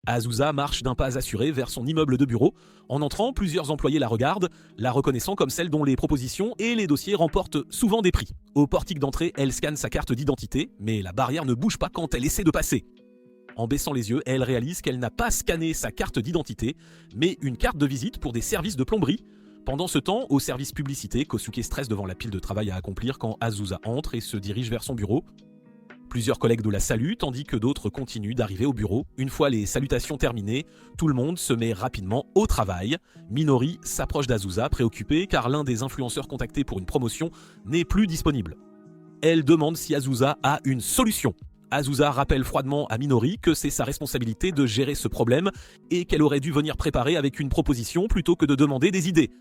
Azusa marche d'un pas assuré vers son immeuble de bureau. En entrant, plusieurs employés la regardent, la reconnaissant comme celle dont les propositions et les dossiers remportent souvent des prix. Au portique d'entrée, elle scanne sa carte d'identité, mais la barrière ne bouge pas quand elle essaie de passer. En baissant les yeux, elle réalise qu'elle n'a pas scanné sa carte d'identité, mais une carte de visite pour des services de plomberie. Pendant ce temps, au service publicité, Kosuke stresse devant la pile de travail à accomplir quand Azusa entre et se dirige vers son bureau. Plusieurs collègues la saluent, tandis que d'autres continuent d'arriver au bureau. Une fois les salutations terminées, tout le monde se met rapidement au travail. Minori s'approche d'Azusa, préoccupée car l'un des influenceurs contactés pour une promotion n'est plus disponible. Elle demande si Azusa a une solution. Azusa rappelle froidement à Minori que c'est sa responsabilité de gérer ce problème et qu'elle aurait dû venir préparer avec une proposition plutôt que de demander des idées.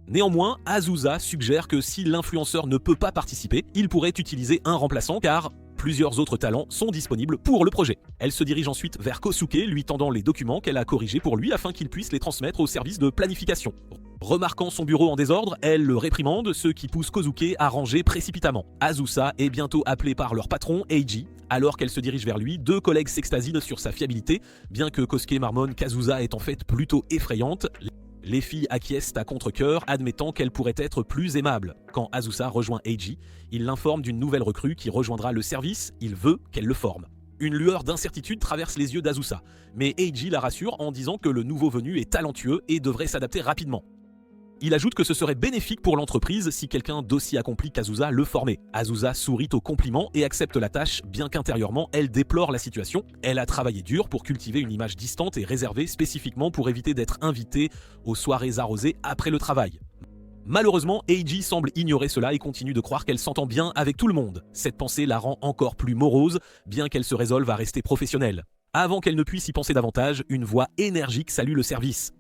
Néanmoins, Azusa suggère que si l'influenceur ne peut pas participer, il pourrait utiliser un remplaçant car plusieurs autres talents sont disponibles pour le projet. Elle se dirige ensuite vers Kosuke, lui tendant les documents qu'elle a corrigés pour lui afin qu'il puisse les transmettre au service de planification. Remarquant son bureau en désordre, elle le réprimande, ce qui pousse Kosuke à ranger précipitamment. Azusa est bientôt appelée par leur patron, Eiji. Alors qu'elle se dirige vers lui, deux collègues s'extasient sur sa fiabilité. Bien que Kosuke marmonne qu'Azusa est en fait plutôt effrayante, les filles acquiescent à contre-cœur, admettant qu'elle pourrait être plus aimable. Quand Azusa rejoint Eiji, il l'informe d'une nouvelle recrue qui rejoindra le service, il veut qu'elle le forme. Une lueur d'incertitude traverse les yeux d'Azusa, mais Eiji la rassure en disant que le nouveau venu est talentueux et devrait s'adapter rapidement. Il ajoute que ce serait bénéfique pour l'entreprise si quelqu'un d'aussi accompli qu'Azusa le formait. Azusa sourit au compliment et accepte la tâche, bien qu'intérieurement, elle déplore la situation. Elle a travaillé dur pour cultiver une image distante et réservée spécifiquement pour éviter d'être invitée aux soirées arrosées après le travail. Malheureusement, Eiji semble ignorer cela et continue de croire qu'elle s'entend bien avec tout le monde. Cette pensée la rend encore plus morose, bien qu'elle se résolve à rester professionnelle. Avant qu'elle ne puisse y penser davantage, une voix énergique salue le service.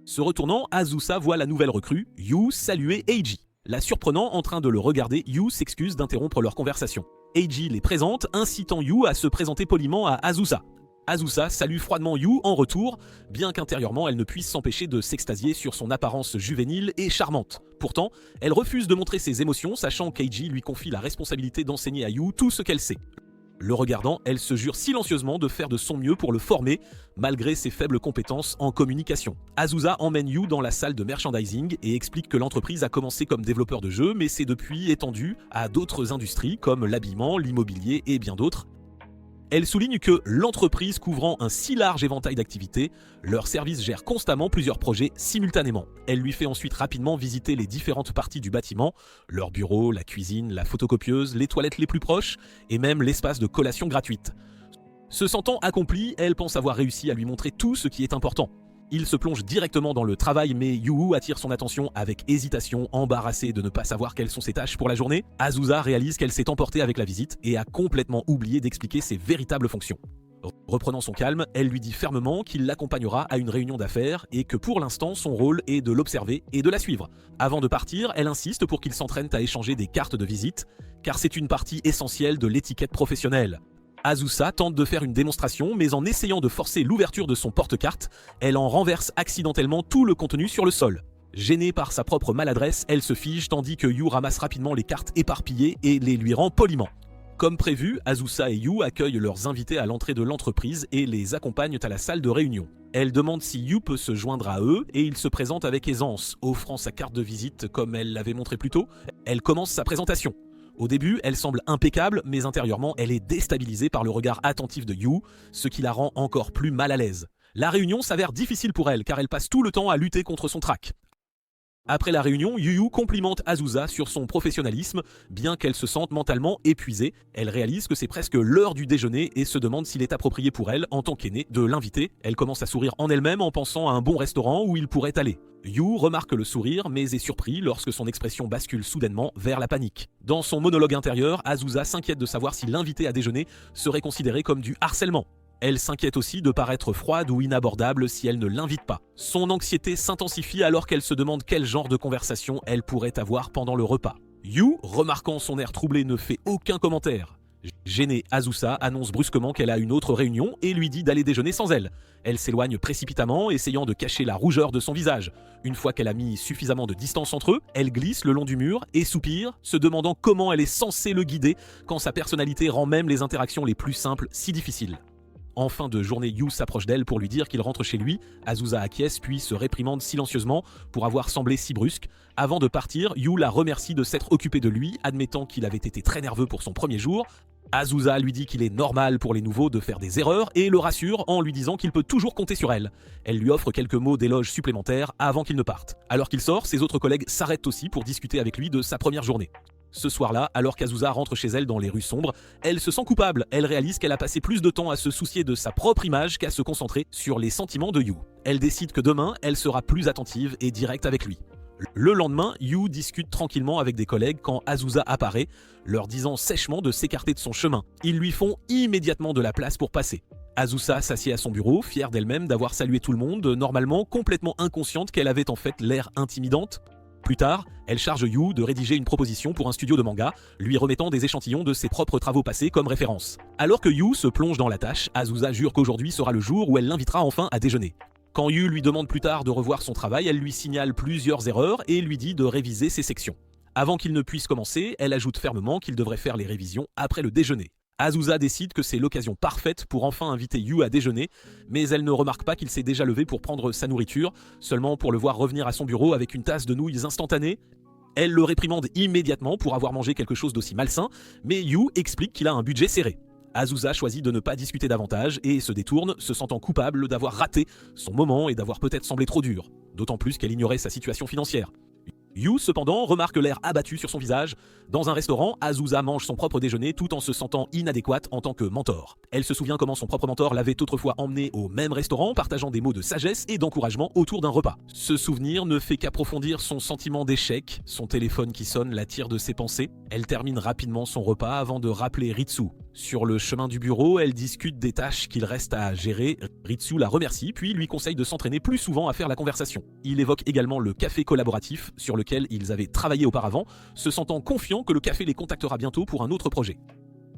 Se retournant, Azusa voit la nouvelle recrue, Yu, saluer Eiji. La surprenant en train de le regarder, Yu s'excuse d'interrompre leur conversation. Eiji les présente, incitant Yu à se présenter poliment à Azusa. Azusa salue froidement Yu en retour, bien qu'intérieurement elle ne puisse s'empêcher de s'extasier sur son apparence juvénile et charmante. Pourtant, elle refuse de montrer ses émotions, sachant qu'Eiji lui confie la responsabilité d'enseigner à Yu tout ce qu'elle sait. Le regardant, elle se jure silencieusement de faire de son mieux pour le former, malgré ses faibles compétences en communication. Azusa emmène Yu dans la salle de merchandising et explique que l'entreprise a commencé comme développeur de jeux, mais s'est depuis étendue à d'autres industries comme l'habillement, l'immobilier et bien d'autres. Elle souligne que l'entreprise couvrant un si large éventail d'activités, leur service gère constamment plusieurs projets simultanément. Elle lui fait ensuite rapidement visiter les différentes parties du bâtiment, leur bureau, la cuisine, la photocopieuse, les toilettes les plus proches et même l'espace de collation gratuite. Se sentant accomplie, elle pense avoir réussi à lui montrer tout ce qui est important. Il se plonge directement dans le travail, mais Yu attire son attention avec hésitation, embarrassée de ne pas savoir quelles sont ses tâches pour la journée. Azusa réalise qu'elle s'est emportée avec la visite et a complètement oublié d'expliquer ses véritables fonctions. Reprenant son calme, elle lui dit fermement qu'il l'accompagnera à une réunion d'affaires et que pour l'instant son rôle est de l'observer et de la suivre. Avant de partir, elle insiste pour qu'il s'entraîne à échanger des cartes de visite, car c'est une partie essentielle de l'étiquette professionnelle. Azusa tente de faire une démonstration, mais en essayant de forcer l'ouverture de son porte-carte, elle en renverse accidentellement tout le contenu sur le sol. Gênée par sa propre maladresse, elle se fige tandis que Yu ramasse rapidement les cartes éparpillées et les lui rend poliment. Comme prévu, Azusa et Yu accueillent leurs invités à l'entrée de l'entreprise et les accompagnent à la salle de réunion. Elle demande si Yu peut se joindre à eux et il se présente avec aisance, offrant sa carte de visite comme elle l'avait montré plus tôt. Elle commence sa présentation. Au début, elle semble impeccable, mais intérieurement, elle est déstabilisée par le regard attentif de Yu, ce qui la rend encore plus mal à l'aise. La réunion s'avère difficile pour elle, car elle passe tout le temps à lutter contre son trac. Après la réunion, Yu complimente Azusa sur son professionnalisme, bien qu'elle se sente mentalement épuisée. Elle réalise que c'est presque l'heure du déjeuner et se demande s'il est approprié pour elle, en tant qu'aînée, de l'inviter. Elle commence à sourire en elle-même en pensant à un bon restaurant où il pourrait aller. Yu remarque le sourire, mais est surpris lorsque son expression bascule soudainement vers la panique. Dans son monologue intérieur, Azusa s'inquiète de savoir si l'inviter à déjeuner serait considéré comme du harcèlement. Elle s'inquiète aussi de paraître froide ou inabordable si elle ne l'invite pas. Son anxiété s'intensifie alors qu'elle se demande quel genre de conversation elle pourrait avoir pendant le repas. Yu, remarquant son air troublé, ne fait aucun commentaire. Gênée, Azusa annonce brusquement qu'elle a une autre réunion et lui dit d'aller déjeuner sans elle. Elle s'éloigne précipitamment, essayant de cacher la rougeur de son visage. Une fois qu'elle a mis suffisamment de distance entre eux, elle glisse le long du mur et soupire, se demandant comment elle est censée le guider quand sa personnalité rend même les interactions les plus simples si difficiles. En fin de journée, Yu s'approche d'elle pour lui dire qu'il rentre chez lui. Azusa acquiesce puis se réprimande silencieusement pour avoir semblé si brusque. Avant de partir, Yu la remercie de s'être occupé de lui, admettant qu'il avait été très nerveux pour son premier jour. Azusa lui dit qu'il est normal pour les nouveaux de faire des erreurs et le rassure en lui disant qu'il peut toujours compter sur elle. Elle lui offre quelques mots d'éloge supplémentaires avant qu'il ne parte. Alors qu'il sort, ses autres collègues s'arrêtent aussi pour discuter avec lui de sa première journée. Ce soir-là, alors qu'Azusa rentre chez elle dans les rues sombres, elle se sent coupable. Elle réalise qu'elle a passé plus de temps à se soucier de sa propre image qu'à se concentrer sur les sentiments de Yu. Elle décide que demain, elle sera plus attentive et directe avec lui. Le lendemain, Yu discute tranquillement avec des collègues quand Azusa apparaît, leur disant sèchement de s'écarter de son chemin. Ils lui font immédiatement de la place pour passer. Azusa s'assied à son bureau, fière d'elle-même d'avoir salué tout le monde, normalement complètement inconsciente qu'elle avait en fait l'air intimidante. Plus tard, elle charge Yu de rédiger une proposition pour un studio de manga, lui remettant des échantillons de ses propres travaux passés comme référence. Alors que Yu se plonge dans la tâche, Azusa jure qu'aujourd'hui sera le jour où elle l'invitera enfin à déjeuner. Quand Yu lui demande plus tard de revoir son travail, elle lui signale plusieurs erreurs et lui dit de réviser ses sections. Avant qu'il ne puisse commencer, elle ajoute fermement qu'il devrait faire les révisions après le déjeuner. Azusa décide que c'est l'occasion parfaite pour enfin inviter Yu à déjeuner, mais elle ne remarque pas qu'il s'est déjà levé pour prendre sa nourriture, seulement pour le voir revenir à son bureau avec une tasse de nouilles instantanée. Elle le réprimande immédiatement pour avoir mangé quelque chose d'aussi malsain, mais Yu explique qu'il a un budget serré. Azusa choisit de ne pas discuter davantage et se détourne, se sentant coupable d'avoir raté son moment et d'avoir peut-être semblé trop dur, d'autant plus qu'elle ignorait sa situation financière. Yu, cependant, remarque l'air abattu sur son visage. Dans un restaurant, Azusa mange son propre déjeuner tout en se sentant inadéquate en tant que mentor. Elle se souvient comment son propre mentor l'avait autrefois emmenée au même restaurant, partageant des mots de sagesse et d'encouragement autour d'un repas. Ce souvenir ne fait qu'approfondir son sentiment d'échec. Son téléphone qui sonne la tire de ses pensées. Elle termine rapidement son repas avant de rappeler Ritsu. Sur le chemin du bureau, elle discute des tâches qu'il reste à gérer. Ritsu la remercie, puis lui conseille de s'entraîner plus souvent à faire la conversation. Il évoque également le café collaboratif sur lequel ils avaient travaillé auparavant, se sentant confiant que le café les contactera bientôt pour un autre projet.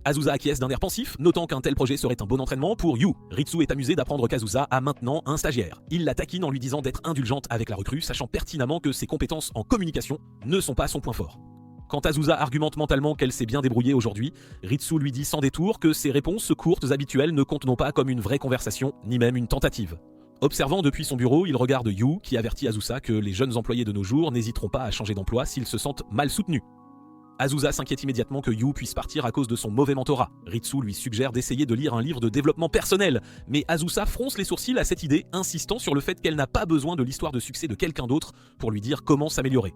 Azusa acquiesce d'un air pensif, notant qu'un tel projet serait un bon entraînement pour Yu. Ritsu est amusé d'apprendre qu'Azusa a maintenant un stagiaire. Il la taquine en lui disant d'être indulgente avec la recrue, sachant pertinemment que ses compétences en communication ne sont pas son point fort. Quand Azusa argumente mentalement qu'elle s'est bien débrouillée aujourd'hui, Ritsu lui dit sans détour que ses réponses courtes habituelles ne comptent non pas comme une vraie conversation, ni même une tentative. Observant depuis son bureau, il regarde Yu qui avertit Azusa que les jeunes employés de nos jours n'hésiteront pas à changer d'emploi s'ils se sentent mal soutenus. Azusa s'inquiète immédiatement que Yu puisse partir à cause de son mauvais mentorat. Ritsu lui suggère d'essayer de lire un livre de développement personnel, mais Azusa fronce les sourcils à cette idée, insistant sur le fait qu'elle n'a pas besoin de l'histoire de succès de quelqu'un d'autre pour lui dire comment s'améliorer.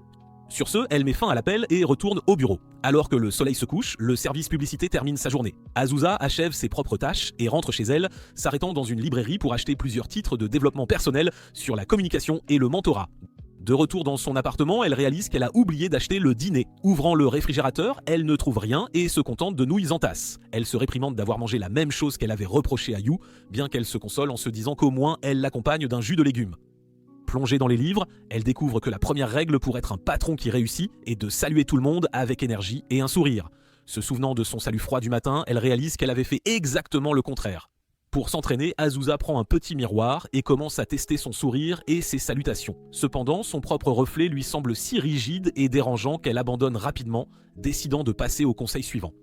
Sur ce, elle met fin à l'appel et retourne au bureau. Alors que le soleil se couche, le service publicité termine sa journée. Azusa achève ses propres tâches et rentre chez elle, s'arrêtant dans une librairie pour acheter plusieurs titres de développement personnel sur la communication et le mentorat. De retour dans son appartement, elle réalise qu'elle a oublié d'acheter le dîner. Ouvrant le réfrigérateur, elle ne trouve rien et se contente de nouilles en tasse. Elle se réprimande d'avoir mangé la même chose qu'elle avait reproché à Yu, bien qu'elle se console en se disant qu'au moins elle l'accompagne d'un jus de légumes. Plongée dans les livres, elle découvre que la première règle pour être un patron qui réussit est de saluer tout le monde avec énergie et un sourire. Se souvenant de son salut froid du matin, elle réalise qu'elle avait fait exactement le contraire. Pour s'entraîner, Azusa prend un petit miroir et commence à tester son sourire et ses salutations. Cependant, son propre reflet lui semble si rigide et dérangeant qu'elle abandonne rapidement, décidant de passer au conseil suivant.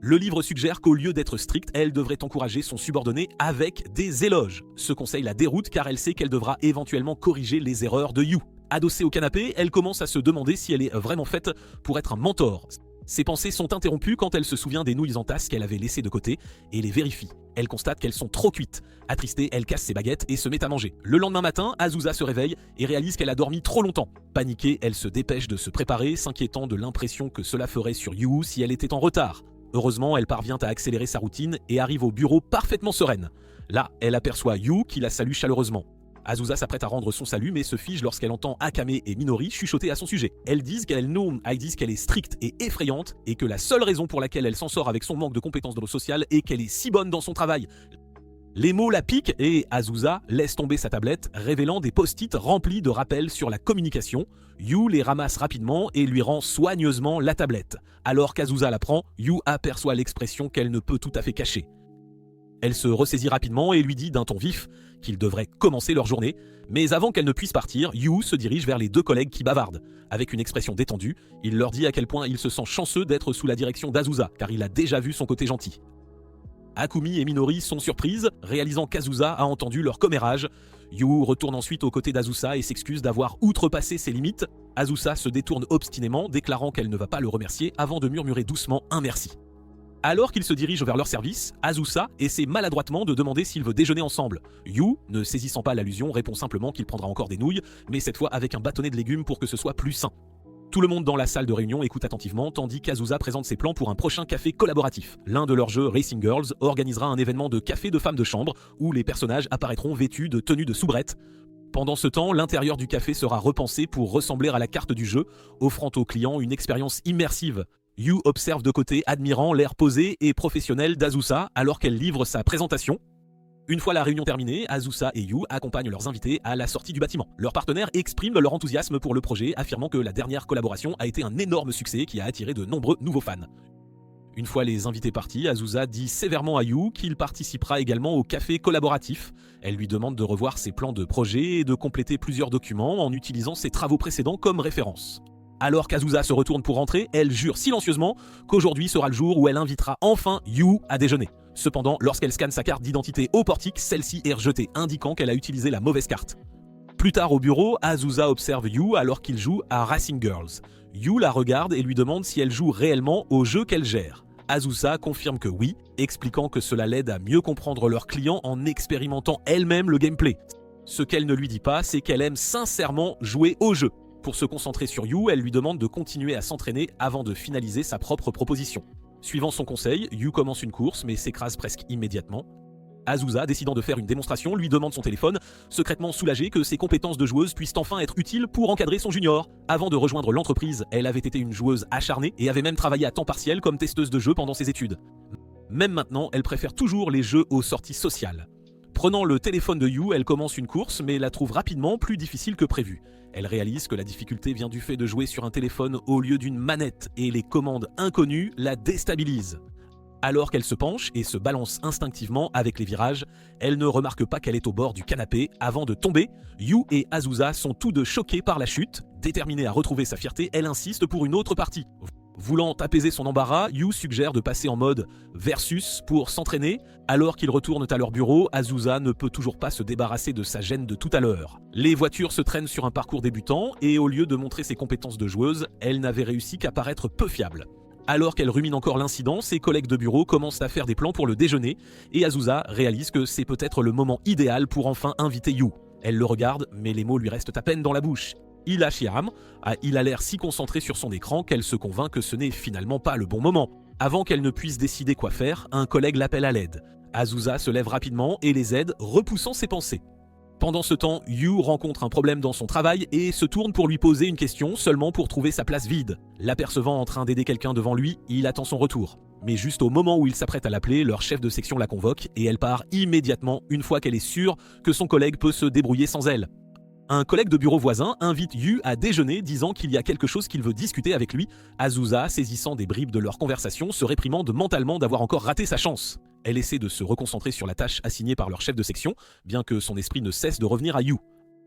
Le livre suggère qu'au lieu d'être stricte, elle devrait encourager son subordonné avec des éloges. Ce conseil la déroute car elle sait qu'elle devra éventuellement corriger les erreurs de Yu. Adossée au canapé, elle commence à se demander si elle est vraiment faite pour être un mentor. Ses pensées sont interrompues quand elle se souvient des nouilles en tasse qu'elle avait laissées de côté et les vérifie. Elle constate qu'elles sont trop cuites. Attristée, elle casse ses baguettes et se met à manger. Le lendemain matin, Azusa se réveille et réalise qu'elle a dormi trop longtemps. Paniquée, elle se dépêche de se préparer, s'inquiétant de l'impression que cela ferait sur Yu si elle était en retard. Heureusement, elle parvient à accélérer sa routine et arrive au bureau parfaitement sereine. Là, elle aperçoit Yu qui la salue chaleureusement. Azusa s'apprête à rendre son salut mais se fige lorsqu'elle entend Akame et Minori chuchoter à son sujet. Elles disent qu'elle est stricte et effrayante et que la seule raison pour laquelle elle s'en sort avec son manque de compétences dans le social est qu'elle est si bonne dans son travail. Les mots la piquent et Azusa laisse tomber sa tablette, révélant des post-it remplis de rappels sur la communication. Yu les ramasse rapidement et lui rend soigneusement la tablette. Alors qu'Azusa la prend, Yu aperçoit l'expression qu'elle ne peut tout à fait cacher. Elle se ressaisit rapidement et lui dit d'un ton vif qu'ils devraient commencer leur journée, mais avant qu'elle ne puisse partir, Yu se dirige vers les deux collègues qui bavardent. Avec une expression détendue, il leur dit à quel point il se sent chanceux d'être sous la direction d'Azusa, car il a déjà vu son côté gentil. Akumi et Minori sont surprises, réalisant qu'Azusa a entendu leur commérage. Yu retourne ensuite aux côtés d'Azusa et s'excuse d'avoir outrepassé ses limites. Azusa se détourne obstinément, déclarant qu'elle ne va pas le remercier avant de murmurer doucement un merci. Alors qu'ils se dirigent vers leur service, Azusa essaie maladroitement de demander s'il veut déjeuner ensemble. Yu, ne saisissant pas l'allusion, répond simplement qu'il prendra encore des nouilles, mais cette fois avec un bâtonnet de légumes pour que ce soit plus sain. Tout le monde dans la salle de réunion écoute attentivement, tandis qu'Azusa présente ses plans pour un prochain café collaboratif. L'un de leurs jeux, Racing Girls, organisera un événement de café de femmes de chambre, où les personnages apparaîtront vêtus de tenues de soubrette. Pendant ce temps, l'intérieur du café sera repensé pour ressembler à la carte du jeu, offrant aux clients une expérience immersive. Yu observe de côté, admirant l'air posé et professionnel d'Azusa alors qu'elle livre sa présentation. Une fois la réunion terminée, Azusa et Yu accompagnent leurs invités à la sortie du bâtiment. Leurs partenaires expriment leur enthousiasme pour le projet, affirmant que la dernière collaboration a été un énorme succès qui a attiré de nombreux nouveaux fans. Une fois les invités partis, Azusa dit sévèrement à Yu qu'il participera également au café collaboratif. Elle lui demande de revoir ses plans de projet et de compléter plusieurs documents en utilisant ses travaux précédents comme référence. Alors qu'Azusa se retourne pour rentrer, elle jure silencieusement qu'aujourd'hui sera le jour où elle invitera enfin Yu à déjeuner. Cependant, lorsqu'elle scanne sa carte d'identité au portique, celle-ci est rejetée, indiquant qu'elle a utilisé la mauvaise carte. Plus tard au bureau, Azusa observe Yu alors qu'il joue à Racing Girls. Yu la regarde et lui demande si elle joue réellement au jeu qu'elle gère. Azusa confirme que oui, expliquant que cela l'aide à mieux comprendre leurs clients en expérimentant elle-même le gameplay. Ce qu'elle ne lui dit pas, c'est qu'elle aime sincèrement jouer au jeu. Pour se concentrer sur Yu, elle lui demande de continuer à s'entraîner avant de finaliser sa propre proposition. Suivant son conseil, Yu commence une course mais s'écrase presque immédiatement. Azusa, décidant de faire une démonstration, lui demande son téléphone, secrètement soulagée que ses compétences de joueuse puissent enfin être utiles pour encadrer son junior. Avant de rejoindre l'entreprise, elle avait été une joueuse acharnée et avait même travaillé à temps partiel comme testeuse de jeux pendant ses études. Même maintenant, elle préfère toujours les jeux aux sorties sociales. Prenant le téléphone de Yu, elle commence une course mais la trouve rapidement plus difficile que prévu. Elle réalise que la difficulté vient du fait de jouer sur un téléphone au lieu d'une manette et les commandes inconnues la déstabilisent. Alors qu'elle se penche et se balance instinctivement avec les virages, elle ne remarque pas qu'elle est au bord du canapé avant de tomber. Yu et Azusa sont tous deux choqués par la chute. Déterminée à retrouver sa fierté, elle insiste pour une autre partie. Voulant apaiser son embarras, Yu suggère de passer en mode versus pour s'entraîner. Alors qu'ils retournent à leur bureau, Azusa ne peut toujours pas se débarrasser de sa gêne de tout à l'heure. Les voitures se traînent sur un parcours débutant et au lieu de montrer ses compétences de joueuse, elle n'avait réussi qu'à paraître peu fiable. Alors qu'elle rumine encore l'incident, ses collègues de bureau commencent à faire des plans pour le déjeuner et Azusa réalise que c'est peut-être le moment idéal pour enfin inviter Yu. Elle le regarde, mais les mots lui restent à peine dans la bouche. Il a l'air si concentré sur son écran qu'elle se convainc que ce n'est finalement pas le bon moment. Avant qu'elle ne puisse décider quoi faire, un collègue l'appelle à l'aide. Azusa se lève rapidement et les aide, repoussant ses pensées. Pendant ce temps, Yu rencontre un problème dans son travail et se tourne pour lui poser une question seulement pour trouver sa place vide. L'apercevant en train d'aider quelqu'un devant lui, il attend son retour. Mais juste au moment où il s'apprête à l'appeler, leur chef de section la convoque et elle part immédiatement une fois qu'elle est sûre que son collègue peut se débrouiller sans elle. Un collègue de bureau voisin invite Yu à déjeuner disant qu'il y a quelque chose qu'il veut discuter avec lui. Azusa, saisissant des bribes de leur conversation, se réprimande mentalement d'avoir encore raté sa chance. Elle essaie de se reconcentrer sur la tâche assignée par leur chef de section, bien que son esprit ne cesse de revenir à Yu.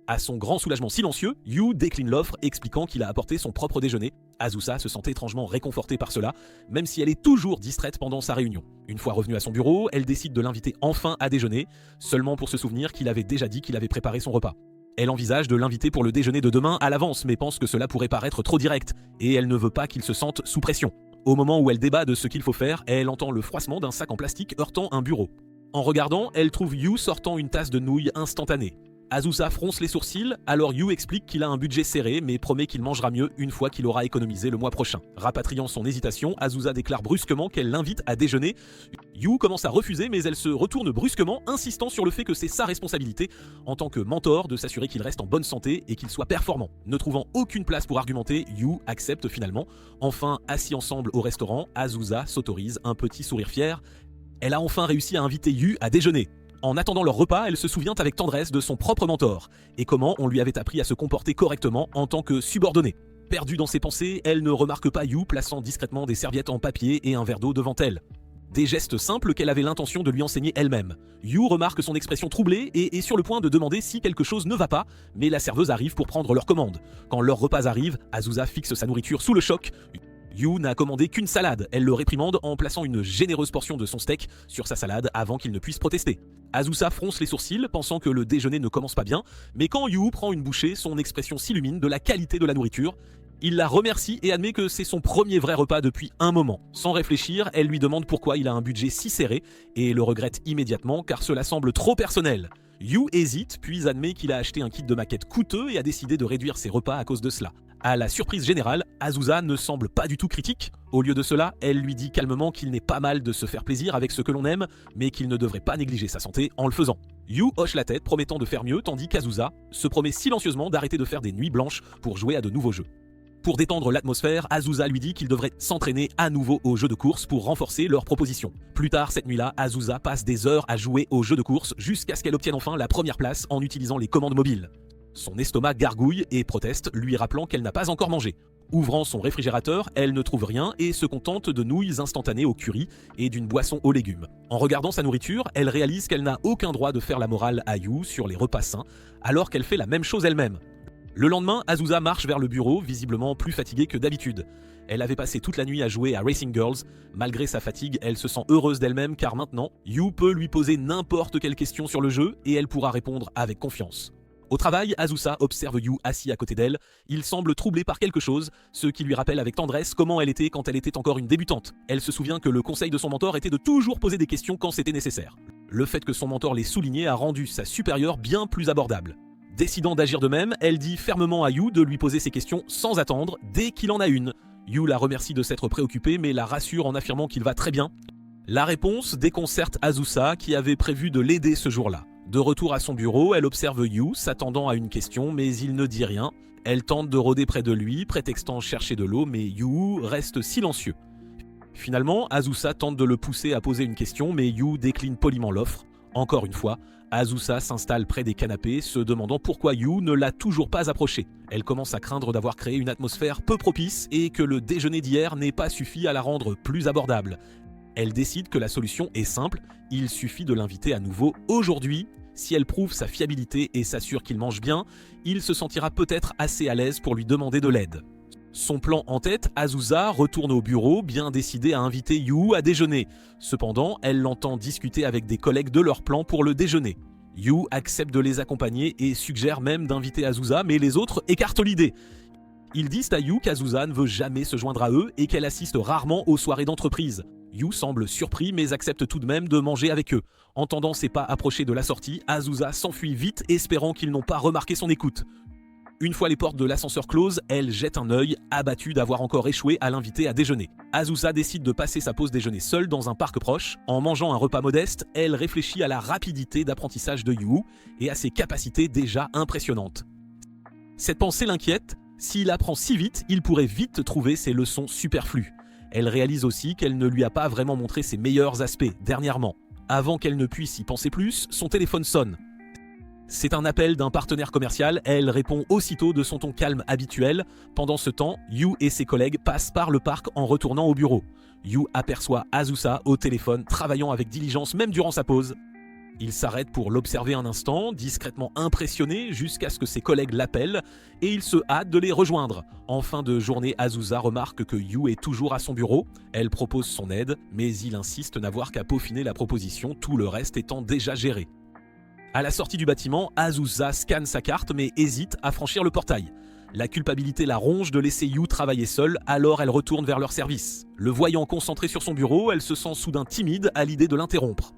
À son grand soulagement silencieux, Yu décline l'offre, expliquant qu'il a apporté son propre déjeuner. Azusa se sent étrangement réconfortée par cela, même si elle est toujours distraite pendant sa réunion. Une fois revenue à son bureau, elle décide de l'inviter enfin à déjeuner, seulement pour se souvenir qu'il avait déjà dit qu'il avait préparé son repas. Elle envisage de l'inviter pour le déjeuner de demain à l'avance, mais pense que cela pourrait paraître trop direct, et elle ne veut pas qu'il se sente sous pression. Au moment où elle débat de ce qu'il faut faire, elle entend le froissement d'un sac en plastique heurtant un bureau. En regardant, elle trouve Yu sortant une tasse de nouilles instantanée. Azusa fronce les sourcils, alors Yu explique qu'il a un budget serré mais promet qu'il mangera mieux une fois qu'il aura économisé le mois prochain. Rapatriant son hésitation, Azusa déclare brusquement qu'elle l'invite à déjeuner. Yu commence à refuser mais elle se retourne brusquement, insistant sur le fait que c'est sa responsabilité en tant que mentor de s'assurer qu'il reste en bonne santé et qu'il soit performant. Ne trouvant aucune place pour argumenter, Yu accepte finalement. Enfin, assis ensemble au restaurant, Azusa s'autorise un petit sourire fier. Elle a enfin réussi à inviter Yu à déjeuner. En attendant leur repas, elle se souvient avec tendresse de son propre mentor et comment on lui avait appris à se comporter correctement en tant que subordonnée. Perdue dans ses pensées, elle ne remarque pas Yu plaçant discrètement des serviettes en papier et un verre d'eau devant elle. Des gestes simples qu'elle avait l'intention de lui enseigner elle-même. Yu remarque son expression troublée et est sur le point de demander si quelque chose ne va pas, mais la serveuse arrive pour prendre leur commande. Quand leur repas arrive, Azusa fixe sa nourriture sous le choc. Yu n'a commandé qu'une salade, elle le réprimande en plaçant une généreuse portion de son steak sur sa salade avant qu'il ne puisse protester. Azusa fronce les sourcils, pensant que le déjeuner ne commence pas bien, mais quand Yu prend une bouchée, son expression s'illumine de la qualité de la nourriture. Il la remercie et admet que c'est son premier vrai repas depuis un moment. Sans réfléchir, elle lui demande pourquoi il a un budget si serré et le regrette immédiatement car cela semble trop personnel. Yu hésite, puis admet qu'il a acheté un kit de maquette coûteux et a décidé de réduire ses repas à cause de cela. À la surprise générale, Azusa ne semble pas du tout critique. Au lieu de cela, elle lui dit calmement qu'il n'est pas mal de se faire plaisir avec ce que l'on aime, mais qu'il ne devrait pas négliger sa santé en le faisant. Yu hoche la tête, promettant de faire mieux, tandis qu'Azusa se promet silencieusement d'arrêter de faire des nuits blanches pour jouer à de nouveaux jeux. Pour détendre l'atmosphère, Azusa lui dit qu'il devrait s'entraîner à nouveau aux jeux de course pour renforcer leur proposition. Plus tard cette nuit-là, Azusa passe des heures à jouer aux jeux de course jusqu'à ce qu'elle obtienne enfin la première place en utilisant les commandes mobiles. Son estomac gargouille et proteste, lui rappelant qu'elle n'a pas encore mangé. Ouvrant son réfrigérateur, elle ne trouve rien et se contente de nouilles instantanées au curry et d'une boisson aux légumes. En regardant sa nourriture, elle réalise qu'elle n'a aucun droit de faire la morale à Yu sur les repas sains, alors qu'elle fait la même chose elle-même. Le lendemain, Azusa marche vers le bureau, visiblement plus fatiguée que d'habitude. Elle avait passé toute la nuit à jouer à Racing Girls. Malgré sa fatigue, elle se sent heureuse d'elle-même car maintenant, Yu peut lui poser n'importe quelle question sur le jeu et elle pourra répondre avec confiance. Au travail, Azusa observe Yu assis à côté d'elle. Il semble troublé par quelque chose, ce qui lui rappelle avec tendresse comment elle était quand elle était encore une débutante. Elle se souvient que le conseil de son mentor était de toujours poser des questions quand c'était nécessaire. Le fait que son mentor l'ait souligné a rendu sa supérieure bien plus abordable. Décidant d'agir de même, elle dit fermement à Yu de lui poser ses questions sans attendre, dès qu'il en a une. Yu la remercie de s'être préoccupé, mais la rassure en affirmant qu'il va très bien. La réponse déconcerte Azusa, qui avait prévu de l'aider ce jour-là. De retour à son bureau, elle observe Yu, s'attendant à une question, mais il ne dit rien. Elle tente de rôder près de lui, prétextant chercher de l'eau, mais Yu reste silencieux. Finalement, Azusa tente de le pousser à poser une question, mais Yu décline poliment l'offre. Encore une fois, Azusa s'installe près des canapés, se demandant pourquoi Yu ne l'a toujours pas approché. Elle commence à craindre d'avoir créé une atmosphère peu propice et que le déjeuner d'hier n'ait pas suffi à la rendre plus abordable. Elle décide que la solution est simple, il suffit de l'inviter à nouveau aujourd'hui. Si elle prouve sa fiabilité et s'assure qu'il mange bien, il se sentira peut-être assez à l'aise pour lui demander de l'aide. Son plan en tête, Azusa retourne au bureau, bien décidée à inviter Yu à déjeuner. Cependant, elle l'entend discuter avec des collègues de leur plan pour le déjeuner. Yu accepte de les accompagner et suggère même d'inviter Azusa, mais les autres écartent l'idée. Ils disent à Yu qu'Azusa ne veut jamais se joindre à eux et qu'elle assiste rarement aux soirées d'entreprise. Yu semble surpris mais accepte tout de même de manger avec eux. Entendant ses pas approcher de la sortie, Azusa s'enfuit vite, espérant qu'ils n'ont pas remarqué son écoute. Une fois les portes de l'ascenseur closes, elle jette un œil, abattue d'avoir encore échoué à l'inviter à déjeuner. Azusa décide de passer sa pause déjeuner seule dans un parc proche. En mangeant un repas modeste, elle réfléchit à la rapidité d'apprentissage de Yu et à ses capacités déjà impressionnantes. Cette pensée l'inquiète. S'il apprend si vite, il pourrait vite trouver ses leçons superflues. Elle réalise aussi qu'elle ne lui a pas vraiment montré ses meilleurs aspects dernièrement. Avant qu'elle ne puisse y penser plus, son téléphone sonne. C'est un appel d'un partenaire commercial, elle répond aussitôt de son ton calme habituel. Pendant ce temps, Yu et ses collègues passent par le parc en retournant au bureau. Yu aperçoit Azusa au téléphone, travaillant avec diligence même durant sa pause. Il s'arrête pour l'observer un instant, discrètement impressionné, jusqu'à ce que ses collègues l'appellent, et il se hâte de les rejoindre. En fin de journée, Azusa remarque que Yu est toujours à son bureau. Elle propose son aide, mais il insiste n'avoir qu'à peaufiner la proposition, tout le reste étant déjà géré. À la sortie du bâtiment, Azusa scanne sa carte mais hésite à franchir le portail. La culpabilité la ronge de laisser Yu travailler seule, alors elle retourne vers leur service. Le voyant concentré sur son bureau, elle se sent soudain timide à l'idée de l'interrompre.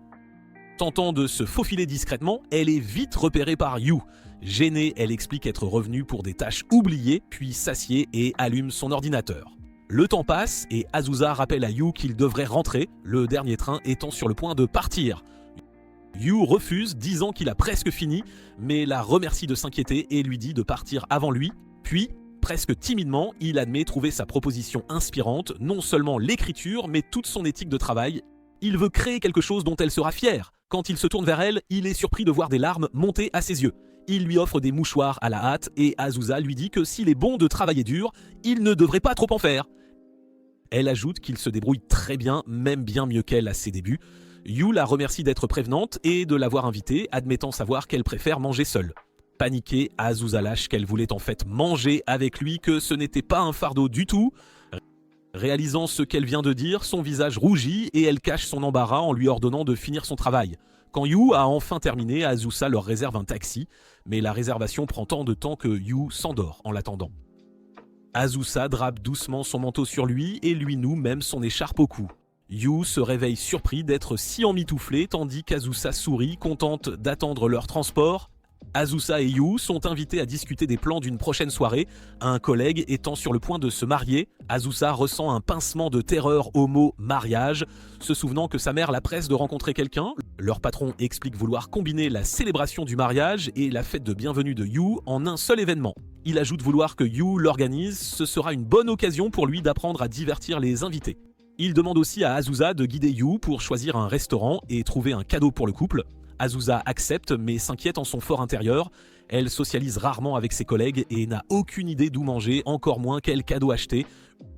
Tentant de se faufiler discrètement, elle est vite repérée par Yu. Gênée, elle explique être revenue pour des tâches oubliées, puis s'assied et allume son ordinateur. Le temps passe et Azusa rappelle à Yu qu'il devrait rentrer, le dernier train étant sur le point de partir. Yu refuse, disant qu'il a presque fini, mais la remercie de s'inquiéter et lui dit de partir avant lui. Puis, presque timidement, il admet trouver sa proposition inspirante, non seulement l'écriture, mais toute son éthique de travail. Il veut créer quelque chose dont elle sera fière. Quand il se tourne vers elle, il est surpris de voir des larmes monter à ses yeux. Il lui offre des mouchoirs à la hâte et Azusa lui dit que s'il est bon de travailler dur, il ne devrait pas trop en faire. Elle ajoute qu'il se débrouille très bien, même bien mieux qu'elle à ses débuts. Yu la remercie d'être prévenante et de l'avoir invitée, admettant savoir qu'elle préfère manger seule. Paniquée, Azusa lâche qu'elle voulait en fait manger avec lui, que ce n'était pas un fardeau du tout. Réalisant ce qu'elle vient de dire, son visage rougit et elle cache son embarras en lui ordonnant de finir son travail. Quand Yu a enfin terminé, Azusa leur réserve un taxi, mais la réservation prend tant de temps que Yu s'endort en l'attendant. Azusa drape doucement son manteau sur lui et lui noue même son écharpe au cou. Yu se réveille surpris d'être si emmitouflé tandis qu'Azusa sourit, contente d'attendre leur transport. Azusa et Yu sont invités à discuter des plans d'une prochaine soirée. Un collègue étant sur le point de se marier, Azusa ressent un pincement de terreur au mot « mariage », se souvenant que sa mère la presse de rencontrer quelqu'un. Leur patron explique vouloir combiner la célébration du mariage et la fête de bienvenue de Yu en un seul événement. Il ajoute vouloir que Yu l'organise, ce sera une bonne occasion pour lui d'apprendre à divertir les invités. Il demande aussi à Azusa de guider Yu pour choisir un restaurant et trouver un cadeau pour le couple. Azusa accepte mais s'inquiète en son fort intérieur. Elle socialise rarement avec ses collègues et n'a aucune idée d'où manger, encore moins quel cadeau acheter.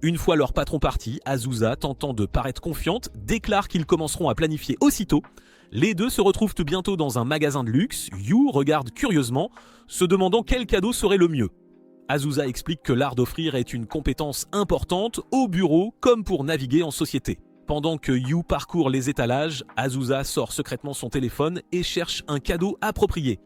Une fois leur patron parti, Azusa, tentant de paraître confiante, déclare qu'ils commenceront à planifier aussitôt. Les deux se retrouvent tout bientôt dans un magasin de luxe. Yu regarde curieusement, se demandant quel cadeau serait le mieux. Azusa explique que l'art d'offrir est une compétence importante au bureau comme pour naviguer en société. Pendant que Yu parcourt les étalages, Azusa sort secrètement son téléphone et cherche un cadeau approprié.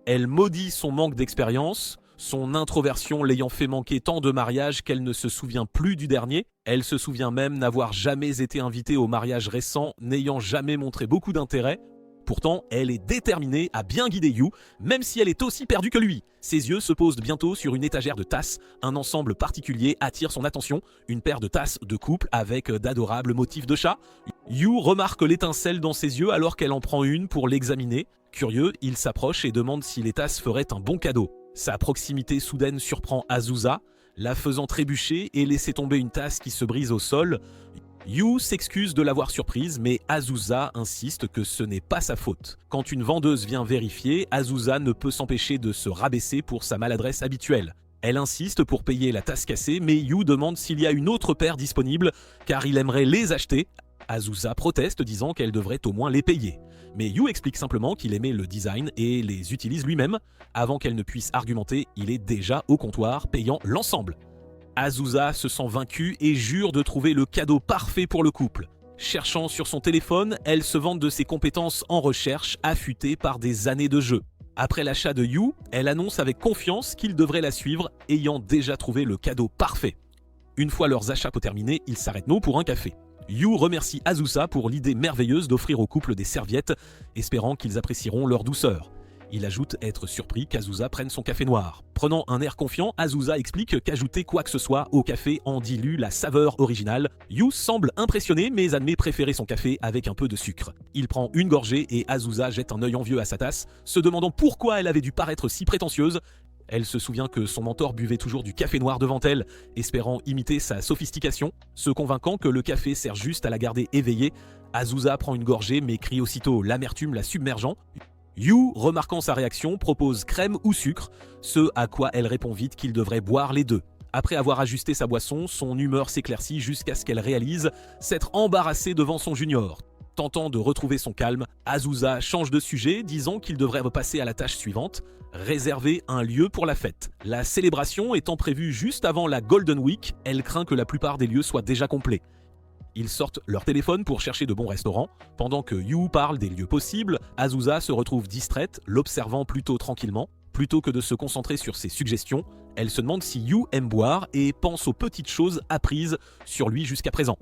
Elle maudit son manque d'expérience, son introversion l'ayant fait manquer tant de mariages qu'elle ne se souvient plus du dernier. Elle se souvient même n'avoir jamais été invitée au mariage récent, n'ayant jamais montré beaucoup d'intérêt. Pourtant, elle est déterminée à bien guider Yu, même si elle est aussi perdue que lui. Ses yeux se posent bientôt sur une étagère de tasses. Un ensemble particulier attire son attention, une paire de tasses de couple avec d'adorables motifs de chat. Yu remarque l'étincelle dans ses yeux alors qu'elle en prend une pour l'examiner. Curieux, il s'approche et demande si les tasses feraient un bon cadeau. Sa proximité soudaine surprend Azusa, la faisant trébucher et laisser tomber une tasse qui se brise au sol. Yu s'excuse de l'avoir surprise, mais Azusa insiste que ce n'est pas sa faute. Quand une vendeuse vient vérifier, Azusa ne peut s'empêcher de se rabaisser pour sa maladresse habituelle. Elle insiste pour payer la tasse cassée, mais Yu demande s'il y a une autre paire disponible, car il aimerait les acheter. Azusa proteste, disant qu'elle devrait au moins les payer. Mais Yu explique simplement qu'il aimait le design et les utilise lui-même. Avant qu'elle ne puisse argumenter, il est déjà au comptoir, payant l'ensemble. Azusa se sent vaincue et jure de trouver le cadeau parfait pour le couple. Cherchant sur son téléphone, elle se vante de ses compétences en recherche, affûtée par des années de jeu. Après l'achat de Yu, elle annonce avec confiance qu'il devrait la suivre, ayant déjà trouvé le cadeau parfait. Une fois leurs achats terminés, ils s'arrêtent pour un café. Yu remercie Azusa pour l'idée merveilleuse d'offrir au couple des serviettes, espérant qu'ils apprécieront leur douceur. Il ajoute être surpris qu'Azusa prenne son café noir. Prenant un air confiant, Azusa explique qu'ajouter quoi que ce soit au café en dilue la saveur originale. Yu semble impressionné mais admet préférer son café avec un peu de sucre. Il prend une gorgée et Azusa jette un œil envieux à sa tasse, se demandant pourquoi elle avait dû paraître si prétentieuse. Elle se souvient que son mentor buvait toujours du café noir devant elle, espérant imiter sa sophistication. Se convainquant que le café sert juste à la garder éveillée, Azusa prend une gorgée mais crie aussitôt l'amertume la submergeant. Yu, remarquant sa réaction, propose crème ou sucre, ce à quoi elle répond vite qu'il devrait boire les deux. Après avoir ajusté sa boisson, son humeur s'éclaircit jusqu'à ce qu'elle réalise s'être embarrassée devant son junior. Tentant de retrouver son calme, Azusa change de sujet, disant qu'il devrait repasser à la tâche suivante, réserver un lieu pour la fête. La célébration étant prévue juste avant la Golden Week, elle craint que la plupart des lieux soient déjà complets. Ils sortent leur téléphone pour chercher de bons restaurants. Pendant que Yu parle des lieux possibles, Azusa se retrouve distraite, l'observant plutôt tranquillement. Plutôt que de se concentrer sur ses suggestions, elle se demande si Yu aime boire et pense aux petites choses apprises sur lui jusqu'à présent.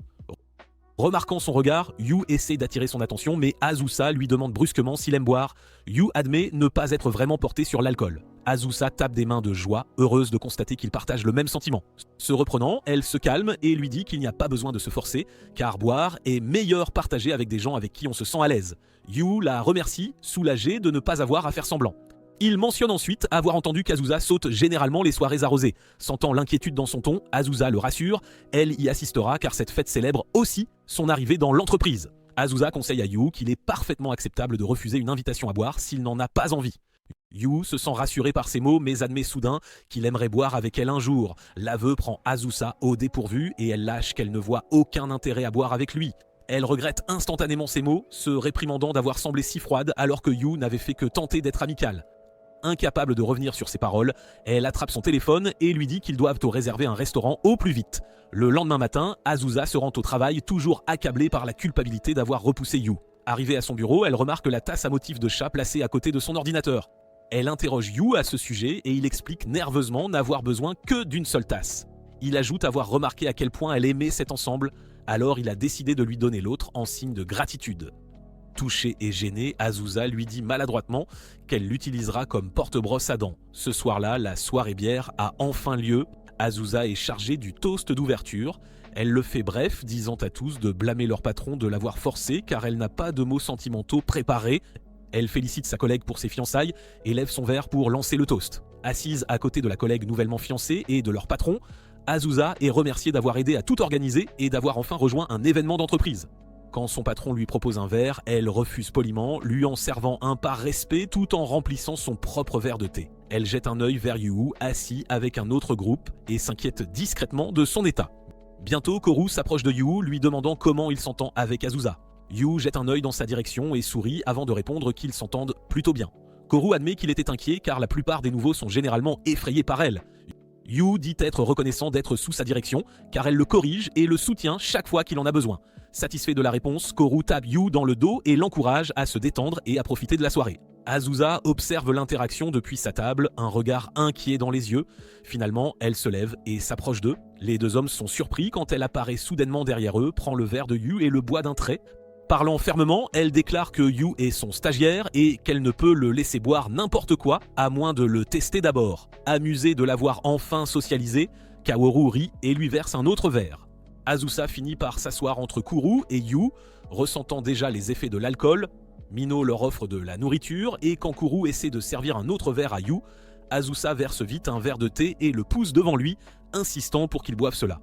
Remarquant son regard, Yu essaie d'attirer son attention, mais Azusa lui demande brusquement s'il aime boire. Yu admet ne pas être vraiment porté sur l'alcool. Azusa tape des mains de joie, heureuse de constater qu'ils partagent le même sentiment. Se reprenant, elle se calme et lui dit qu'il n'y a pas besoin de se forcer, car boire est meilleur partagé avec des gens avec qui on se sent à l'aise. Yu la remercie, soulagée de ne pas avoir à faire semblant. Il mentionne ensuite avoir entendu qu'Azusa saute généralement les soirées arrosées. Sentant l'inquiétude dans son ton, Azusa le rassure, elle y assistera car cette fête célèbre aussi son arrivée dans l'entreprise. Azusa conseille à Yu qu'il est parfaitement acceptable de refuser une invitation à boire s'il n'en a pas envie. Yu se sent rassuré par ces mots mais admet soudain qu'il aimerait boire avec elle un jour. L'aveu prend Azusa au dépourvu et elle lâche qu'elle ne voit aucun intérêt à boire avec lui. Elle regrette instantanément ces mots, se réprimandant d'avoir semblé si froide alors que Yu n'avait fait que tenter d'être amicale. Incapable de revenir sur ses paroles, elle attrape son téléphone et lui dit qu'ils doivent réserver un restaurant au plus vite. Le lendemain matin, Azusa se rend au travail toujours accablée par la culpabilité d'avoir repoussé Yu. Arrivée à son bureau, elle remarque la tasse à motif de chat placée à côté de son ordinateur. Elle interroge Yu à ce sujet et il explique nerveusement n'avoir besoin que d'une seule tasse. Il ajoute avoir remarqué à quel point elle aimait cet ensemble, alors il a décidé de lui donner l'autre en signe de gratitude. Touchée et gênée, Azusa lui dit maladroitement qu'elle l'utilisera comme porte-brosse à dents. Ce soir-là, la soirée bière a enfin lieu. Azusa est chargée du toast d'ouverture. Elle le fait bref, disant à tous de blâmer leur patron de l'avoir forcé car elle n'a pas de mots sentimentaux préparés. Elle félicite sa collègue pour ses fiançailles et lève son verre pour lancer le toast. Assise à côté de la collègue nouvellement fiancée et de leur patron, Azusa est remerciée d'avoir aidé à tout organiser et d'avoir enfin rejoint un événement d'entreprise. Quand son patron lui propose un verre, elle refuse poliment, lui en servant un par respect tout en remplissant son propre verre de thé. Elle jette un œil vers Yu, assis avec un autre groupe, et s'inquiète discrètement de son état. Bientôt, Koru s'approche de Yu, lui demandant comment il s'entend avec Azusa. Yu jette un œil dans sa direction et sourit avant de répondre qu'ils s'entendent plutôt bien. Koru admet qu'il était inquiet car la plupart des nouveaux sont généralement effrayés par elle. Yu dit être reconnaissant d'être sous sa direction car elle le corrige et le soutient chaque fois qu'il en a besoin. Satisfait de la réponse, Koru tape Yu dans le dos et l'encourage à se détendre et à profiter de la soirée. Azusa observe l'interaction depuis sa table, un regard inquiet dans les yeux. Finalement, elle se lève et s'approche d'eux. Les deux hommes sont surpris quand elle apparaît soudainement derrière eux, prend le verre de Yu et le boit d'un trait. Parlant fermement, elle déclare que Yu est son stagiaire et qu'elle ne peut le laisser boire n'importe quoi à moins de le tester d'abord. Amusée de l'avoir enfin socialisé, Kaworu rit et lui verse un autre verre. Azusa finit par s'asseoir entre Koru et Yu, ressentant déjà les effets de l'alcool. Mino leur offre de la nourriture et quand Koru essaie de servir un autre verre à Yu, Azusa verse vite un verre de thé et le pousse devant lui, insistant pour qu'il boive cela.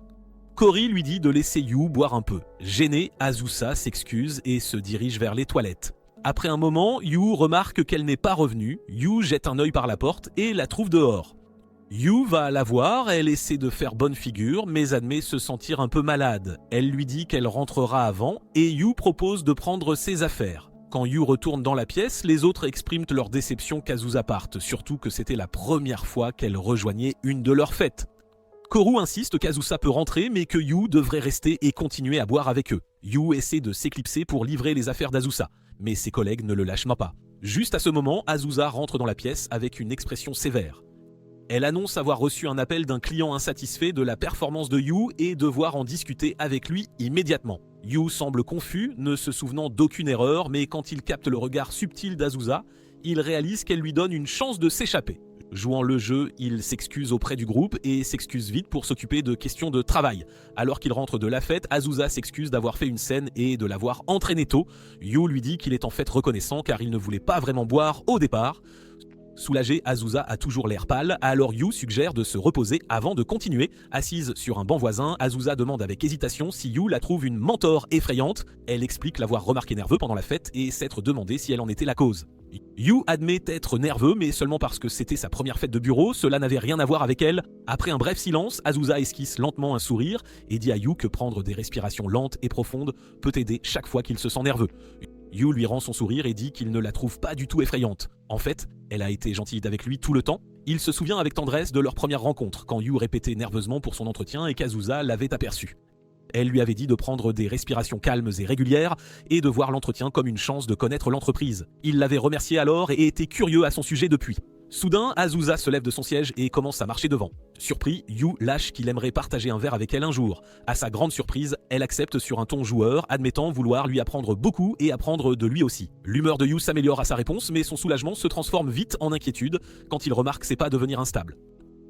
Cory lui dit de laisser Yu boire un peu. Gênée, Azusa s'excuse et se dirige vers les toilettes. Après un moment, Yu remarque qu'elle n'est pas revenue. Yu jette un œil par la porte et la trouve dehors. Yu va la voir, elle essaie de faire bonne figure, mais admet se sentir un peu malade. Elle lui dit qu'elle rentrera avant, et Yu propose de prendre ses affaires. Quand Yu retourne dans la pièce, les autres expriment leur déception qu'Azusa parte, surtout que c'était la première fois qu'elle rejoignait une de leurs fêtes. Koru insiste qu'Azusa peut rentrer, mais que Yu devrait rester et continuer à boire avec eux. Yu essaie de s'éclipser pour livrer les affaires d'Azusa, mais ses collègues ne le lâchent pas. Juste à ce moment, Azusa rentre dans la pièce avec une expression sévère. Elle annonce avoir reçu un appel d'un client insatisfait de la performance de Yu et devoir en discuter avec lui immédiatement. Yu semble confus, ne se souvenant d'aucune erreur, mais quand il capte le regard subtil d'Azusa, il réalise qu'elle lui donne une chance de s'échapper. Jouant le jeu, il s'excuse auprès du groupe et s'excuse vite pour s'occuper de questions de travail. Alors qu'il rentre de la fête, Azusa s'excuse d'avoir fait une scène et de l'avoir entraîné tôt. Yu lui dit qu'il est en fait reconnaissant car il ne voulait pas vraiment boire au départ. Soulagée, Azusa a toujours l'air pâle, alors Yu suggère de se reposer avant de continuer. Assise sur un banc voisin, Azusa demande avec hésitation si Yu la trouve une mentor effrayante. Elle explique l'avoir remarqué nerveux pendant la fête et s'être demandé si elle en était la cause. Yu admet être nerveux, mais seulement parce que c'était sa première fête de bureau, cela n'avait rien à voir avec elle. Après un bref silence, Azusa esquisse lentement un sourire et dit à Yu que prendre des respirations lentes et profondes peut aider chaque fois qu'il se sent nerveux. Yu lui rend son sourire et dit qu'il ne la trouve pas du tout effrayante. En fait, elle a été gentille avec lui tout le temps. Il se souvient avec tendresse de leur première rencontre, quand Yu répétait nerveusement pour son entretien et qu'Azusa l'avait aperçu. Elle lui avait dit de prendre des respirations calmes et régulières et de voir l'entretien comme une chance de connaître l'entreprise. Il l'avait remercié alors et était curieux à son sujet depuis. Soudain, Azusa se lève de son siège et commence à marcher devant. Surpris, Yu lâche qu'il aimerait partager un verre avec elle un jour. À sa grande surprise, elle accepte sur un ton joueur, admettant vouloir lui apprendre beaucoup et apprendre de lui aussi. L'humeur de Yu s'améliore à sa réponse, mais son soulagement se transforme vite en inquiétude quand il remarque ses pas devenir instables.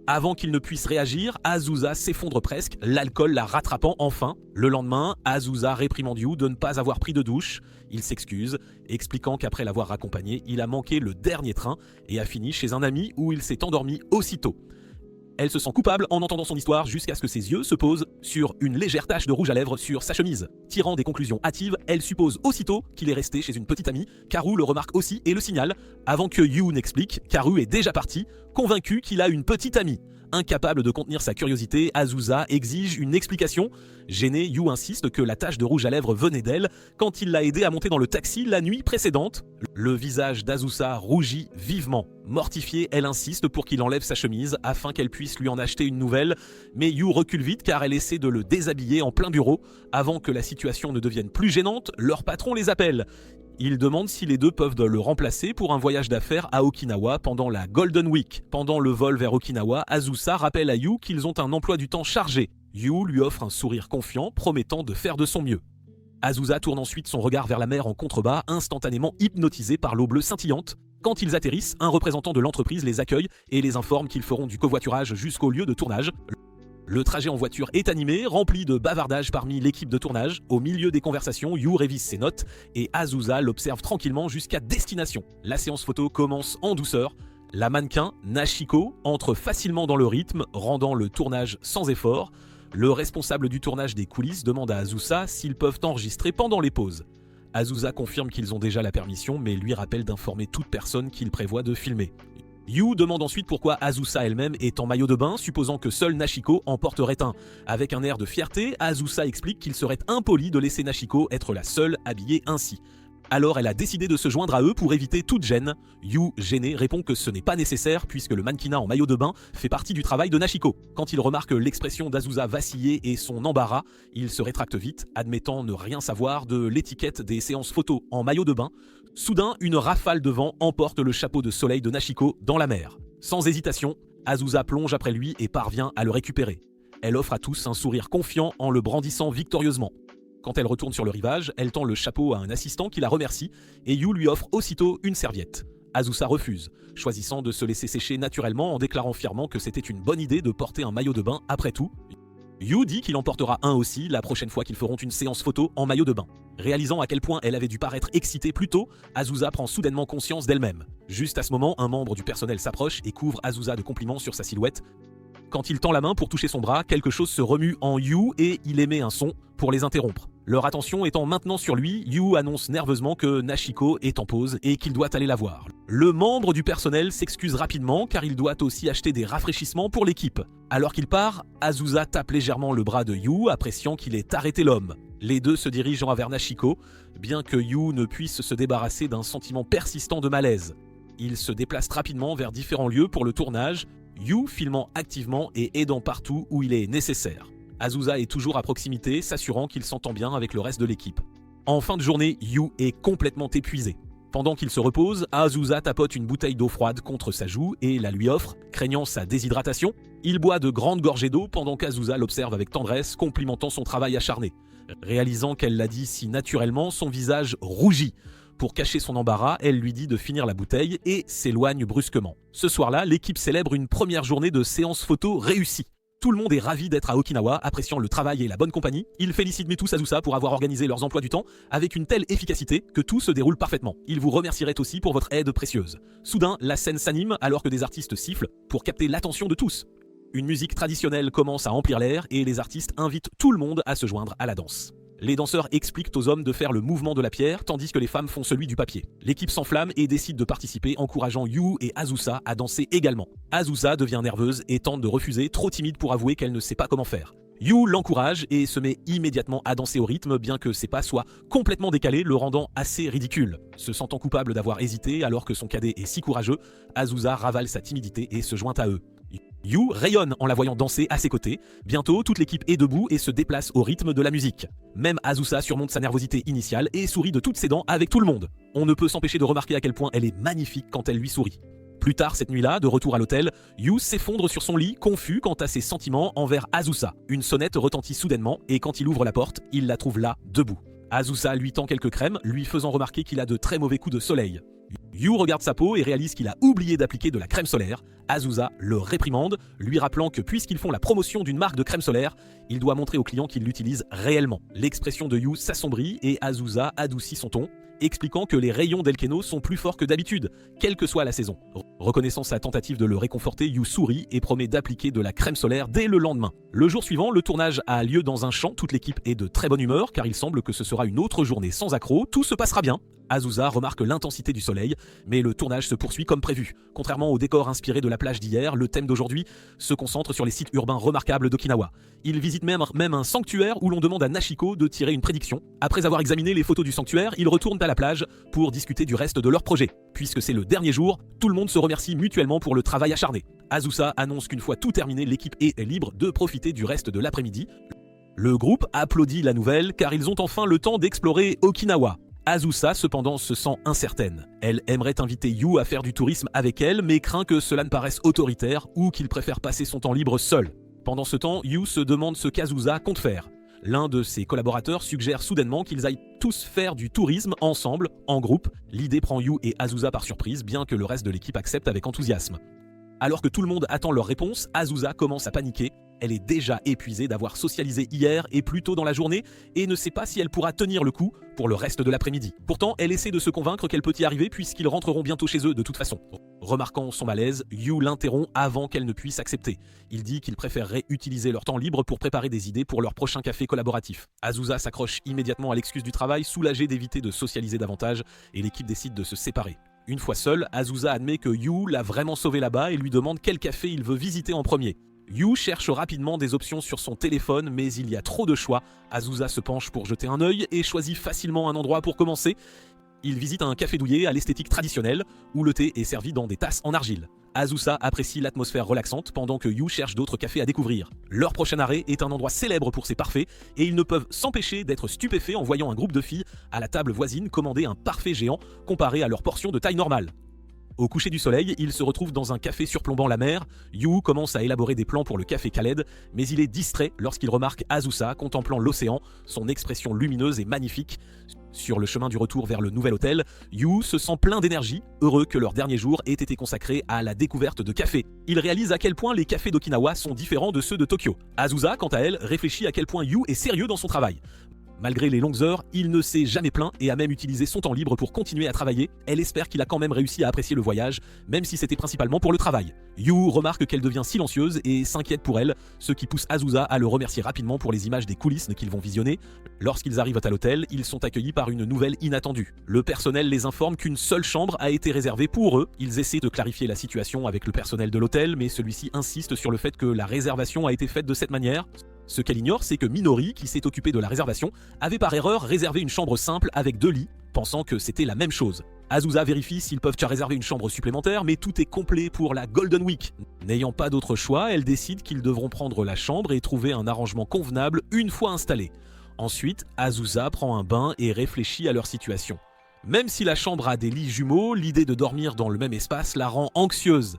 Avant qu'il ne puisse réagir, Azusa s'effondre presque, l'alcool la rattrapant enfin. Le lendemain, Azusa réprimande Yu de ne pas avoir pris de douche. Il s'excuse, expliquant qu'après l'avoir raccompagné, il a manqué le dernier train et a fini chez un ami où il s'est endormi aussitôt. Elle se sent coupable en entendant son histoire jusqu'à ce que ses yeux se posent sur une légère tache de rouge à lèvres sur sa chemise. Tirant des conclusions hâtives, elle suppose aussitôt qu'il est resté chez une petite amie. Karu le remarque aussi et le signale. Avant que Yu n'explique, Karu est déjà parti, convaincu qu'il a une petite amie. Incapable de contenir sa curiosité, Azusa exige une explication. Gêné, Yu insiste que la tache de rouge à lèvres venait d'elle quand il l'a aidé à monter dans le taxi la nuit précédente. Le visage d'Azusa rougit vivement. Mortifiée, elle insiste pour qu'il enlève sa chemise afin qu'elle puisse lui en acheter une nouvelle, mais Yu recule vite car elle essaie de le déshabiller en plein bureau. Avant que la situation ne devienne plus gênante, leur patron les appelle. Il demande si les deux peuvent le remplacer pour un voyage d'affaires à Okinawa pendant la Golden Week. Pendant le vol vers Okinawa, Azusa rappelle à Yu qu'ils ont un emploi du temps chargé. Yu lui offre un sourire confiant, promettant de faire de son mieux. Azusa tourne ensuite son regard vers la mer en contrebas, instantanément hypnotisé par l'eau bleue scintillante. Quand ils atterrissent, un représentant de l'entreprise les accueille et les informe qu'ils feront du covoiturage jusqu'au lieu de tournage. Le trajet en voiture est animé, rempli de bavardages parmi l'équipe de tournage. Au milieu des conversations, Yu révise ses notes et Azusa l'observe tranquillement jusqu'à destination. La séance photo commence en douceur. La mannequin, Nashiko, entre facilement dans le rythme, rendant le tournage sans effort. Le responsable du tournage des coulisses demande à Azusa s'ils peuvent enregistrer pendant les pauses. Azusa confirme qu'ils ont déjà la permission, mais lui rappelle d'informer toute personne qu'il prévoit de filmer. Yu demande ensuite pourquoi Azusa elle-même est en maillot de bain, supposant que seule Nashiko en porterait un. Avec un air de fierté, Azusa explique qu'il serait impoli de laisser Nashiko être la seule habillée ainsi. Alors elle a décidé de se joindre à eux pour éviter toute gêne. Yu, gêné, répond que ce n'est pas nécessaire puisque le mannequinat en maillot de bain fait partie du travail de Nashiko. Quand il remarque l'expression d'Azusa vaciller et son embarras, il se rétracte vite, admettant ne rien savoir de l'étiquette des séances photos en maillot de bain. Soudain, une rafale de vent emporte le chapeau de soleil de Nashiko dans la mer. Sans hésitation, Azusa plonge après lui et parvient à le récupérer. Elle offre à tous un sourire confiant en le brandissant victorieusement. Quand elle retourne sur le rivage, elle tend le chapeau à un assistant qui la remercie et Yu lui offre aussitôt une serviette. Azusa refuse, choisissant de se laisser sécher naturellement en déclarant fièrement que c'était une bonne idée de porter un maillot de bain après tout. Yu dit qu'il en portera un aussi la prochaine fois qu'ils feront une séance photo en maillot de bain. Réalisant à quel point elle avait dû paraître excitée plus tôt, Azusa prend soudainement conscience d'elle-même. Juste à ce moment, un membre du personnel s'approche et couvre Azusa de compliments sur sa silhouette. Quand il tend la main pour toucher son bras, quelque chose se remue en Yu et il émet un son pour les interrompre. Leur attention étant maintenant sur lui, Yu annonce nerveusement que Nashiko est en pause et qu'il doit aller la voir. Le membre du personnel s'excuse rapidement car il doit aussi acheter des rafraîchissements pour l'équipe. Alors qu'il part, Azusa tape légèrement le bras de Yu, appréciant qu'il ait arrêté l'homme. Les deux se dirigent vers Nashiko, bien que Yu ne puisse se débarrasser d'un sentiment persistant de malaise. Ils se déplacent rapidement vers différents lieux pour le tournage, Yu filmant activement et aidant partout où il est nécessaire. Azusa est toujours à proximité, s'assurant qu'il s'entend bien avec le reste de l'équipe. En fin de journée, Yu est complètement épuisé. Pendant qu'il se repose, Azusa tapote une bouteille d'eau froide contre sa joue et la lui offre, craignant sa déshydratation. Il boit de grandes gorgées d'eau pendant qu'Azusa l'observe avec tendresse, complimentant son travail acharné. Réalisant qu'elle l'a dit si naturellement, son visage rougit. Pour cacher son embarras, elle lui dit de finir la bouteille et s'éloigne brusquement. Ce soir-là, l'équipe célèbre une première journée de séance photo réussie. Tout le monde est ravi d'être à Okinawa, appréciant le travail et la bonne compagnie. Ils félicitent Metu Azusa pour avoir organisé leurs emplois du temps avec une telle efficacité que tout se déroule parfaitement. Ils vous remercieraient aussi pour votre aide précieuse. Soudain, la scène s'anime alors que des artistes sifflent pour capter l'attention de tous. Une musique traditionnelle commence à emplir l'air et les artistes invitent tout le monde à se joindre à la danse. Les danseurs expliquent aux hommes de faire le mouvement de la pierre, tandis que les femmes font celui du papier. L'équipe s'enflamme et décide de participer, encourageant Yu et Azusa à danser également. Azusa devient nerveuse et tente de refuser, trop timide pour avouer qu'elle ne sait pas comment faire. Yu l'encourage et se met immédiatement à danser au rythme, bien que ses pas soient complètement décalés, le rendant assez ridicule. Se sentant coupable d'avoir hésité alors que son cadet est si courageux, Azusa ravale sa timidité et se joint à eux. Yu rayonne en la voyant danser à ses côtés. Bientôt, toute l'équipe est debout et se déplace au rythme de la musique. Même Azusa surmonte sa nervosité initiale et sourit de toutes ses dents avec tout le monde. On ne peut s'empêcher de remarquer à quel point elle est magnifique quand elle lui sourit. Plus tard cette nuit-là, de retour à l'hôtel, Yu s'effondre sur son lit, confus quant à ses sentiments envers Azusa. Une sonnette retentit soudainement et quand il ouvre la porte, il la trouve là, debout. Azusa lui tend quelques crèmes, lui faisant remarquer qu'il a de très mauvais coups de soleil. Yu regarde sa peau et réalise qu'il a oublié d'appliquer de la crème solaire. Azusa le réprimande, lui rappelant que puisqu'ils font la promotion d'une marque de crème solaire, il doit montrer aux clients qu'il l'utilise réellement. L'expression de Yu s'assombrit et Azusa adoucit son ton, expliquant que les rayons d'Elkeno sont plus forts que d'habitude, quelle que soit la saison. Reconnaissant sa tentative de le réconforter, Yu sourit et promet d'appliquer de la crème solaire dès le lendemain. Le jour suivant, le tournage a lieu dans un champ, toute l'équipe est de très bonne humeur car il semble que ce sera une autre journée sans accroc, tout se passera bien. Azusa remarque l'intensité du soleil, mais le tournage se poursuit comme prévu. Contrairement au décor inspiré de la plage d'hier, le thème d'aujourd'hui se concentre sur les sites urbains remarquables d'Okinawa. Il visite même un sanctuaire où l'on demande à Nashiko de tirer une prédiction. Après avoir examiné les photos du sanctuaire, ils retournent à la plage pour discuter du reste de leur projet. Puisque c'est le dernier jour, tout le monde se remercie mutuellement pour le travail acharné. Azusa annonce qu'une fois tout terminé, l'équipe est libre de profiter du reste de l'après-midi. Le groupe applaudit la nouvelle car ils ont enfin le temps d'explorer Okinawa. Azusa, cependant, se sent incertaine. Elle aimerait inviter Yu à faire du tourisme avec elle, mais craint que cela ne paraisse autoritaire ou qu'il préfère passer son temps libre seul. Pendant ce temps, Yu se demande ce qu'Azusa compte faire. L'un de ses collaborateurs suggère soudainement qu'ils aillent tous faire du tourisme ensemble, en groupe. L'idée prend Yu et Azusa par surprise, bien que le reste de l'équipe accepte avec enthousiasme. Alors que tout le monde attend leur réponse, Azusa commence à paniquer. Elle est déjà épuisée d'avoir socialisé hier et plus tôt dans la journée et ne sait pas si elle pourra tenir le coup pour le reste de l'après-midi. Pourtant, elle essaie de se convaincre qu'elle peut y arriver puisqu'ils rentreront bientôt chez eux de toute façon. Remarquant son malaise, Yu l'interrompt avant qu'elle ne puisse accepter. Il dit qu'il préférerait utiliser leur temps libre pour préparer des idées pour leur prochain café collaboratif. Azusa s'accroche immédiatement à l'excuse du travail, soulagée d'éviter de socialiser davantage, et l'équipe décide de se séparer. Une fois seule, Azusa admet que Yu l'a vraiment sauvé là-bas et lui demande quel café il veut visiter en premier. Yu cherche rapidement des options sur son téléphone, mais il y a trop de choix. Azusa se penche pour jeter un œil et choisit facilement un endroit pour commencer. Il visite un café douillet à l'esthétique traditionnelle, où le thé est servi dans des tasses en argile. Azusa apprécie l'atmosphère relaxante pendant que Yu cherche d'autres cafés à découvrir. Leur prochain arrêt est un endroit célèbre pour ses parfaits, et ils ne peuvent s'empêcher d'être stupéfaits en voyant un groupe de filles à la table voisine commander un parfait géant comparé à leur portion de taille normale. Au coucher du soleil, il se retrouve dans un café surplombant la mer. Yu commence à élaborer des plans pour le café Khaled, mais il est distrait lorsqu'il remarque Azusa contemplant l'océan, son expression lumineuse et magnifique. Sur le chemin du retour vers le nouvel hôtel, Yu se sent plein d'énergie, heureux que leur dernier jour ait été consacré à la découverte de café. Il réalise à quel point les cafés d'Okinawa sont différents de ceux de Tokyo. Azusa, quant à elle, réfléchit à quel point Yu est sérieux dans son travail. Malgré les longues heures, il ne s'est jamais plaint et a même utilisé son temps libre pour continuer à travailler. Elle espère qu'il a quand même réussi à apprécier le voyage, même si c'était principalement pour le travail. Yu remarque qu'elle devient silencieuse et s'inquiète pour elle, ce qui pousse Azusa à le remercier rapidement pour les images des coulisses qu'ils vont visionner. Lorsqu'ils arrivent à l'hôtel, ils sont accueillis par une nouvelle inattendue. Le personnel les informe qu'une seule chambre a été réservée pour eux. Ils essaient de clarifier la situation avec le personnel de l'hôtel, mais celui-ci insiste sur le fait que la réservation a été faite de cette manière. Ce qu'elle ignore, c'est que Minori, qui s'est occupé de la réservation, avait par erreur réservé une chambre simple avec 2 lits, pensant que c'était la même chose. Azusa vérifie s'ils peuvent réserver une chambre supplémentaire, mais tout est complet pour la Golden Week. N'ayant pas d'autre choix, elle décide qu'ils devront prendre la chambre et trouver un arrangement convenable une fois installés. Ensuite, Azusa prend un bain et réfléchit à leur situation. Même si la chambre a des lits jumeaux, l'idée de dormir dans le même espace la rend anxieuse.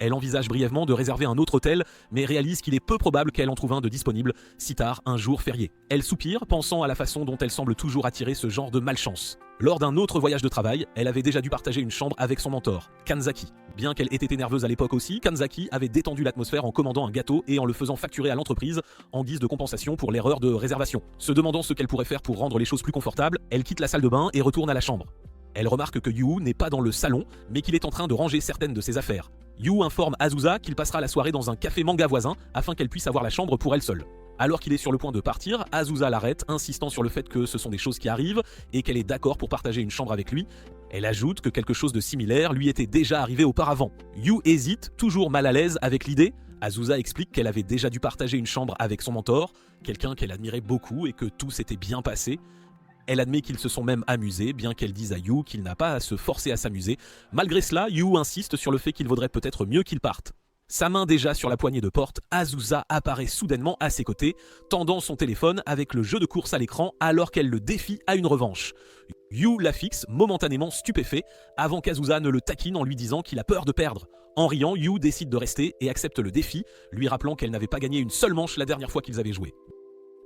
Elle envisage brièvement de réserver un autre hôtel, mais réalise qu'il est peu probable qu'elle en trouve un de disponible, si tard un jour férié. Elle soupire, pensant à la façon dont elle semble toujours attirer ce genre de malchance. Lors d'un autre voyage de travail, elle avait déjà dû partager une chambre avec son mentor, Kanzaki. Bien qu'elle ait été nerveuse à l'époque aussi, Kanzaki avait détendu l'atmosphère en commandant un gâteau et en le faisant facturer à l'entreprise en guise de compensation pour l'erreur de réservation. Se demandant ce qu'elle pourrait faire pour rendre les choses plus confortables, elle quitte la salle de bain et retourne à la chambre. Elle remarque que Yu n'est pas dans le salon, mais qu'il est en train de ranger certaines de ses affaires. Yu informe Azusa qu'il passera la soirée dans un café manga voisin afin qu'elle puisse avoir la chambre pour elle seule. Alors qu'il est sur le point de partir, Azusa l'arrête, insistant sur le fait que ce sont des choses qui arrivent et qu'elle est d'accord pour partager une chambre avec lui. Elle ajoute que quelque chose de similaire lui était déjà arrivé auparavant. Yu hésite, toujours mal à l'aise avec l'idée. Azusa explique qu'elle avait déjà dû partager une chambre avec son mentor, quelqu'un qu'elle admirait beaucoup et que tout s'était bien passé. Elle admet qu'ils se sont même amusés, bien qu'elle dise à Yu qu'il n'a pas à se forcer à s'amuser. Malgré cela, Yu insiste sur le fait qu'il vaudrait peut-être mieux qu'ils partent. Sa main déjà sur la poignée de porte, Azusa apparaît soudainement à ses côtés, tendant son téléphone avec le jeu de course à l'écran alors qu'elle le défie à une revanche. Yu la fixe, momentanément stupéfait, avant qu'Azusa ne le taquine en lui disant qu'il a peur de perdre. En riant, Yu décide de rester et accepte le défi, lui rappelant qu'elle n'avait pas gagné une seule manche la dernière fois qu'ils avaient joué.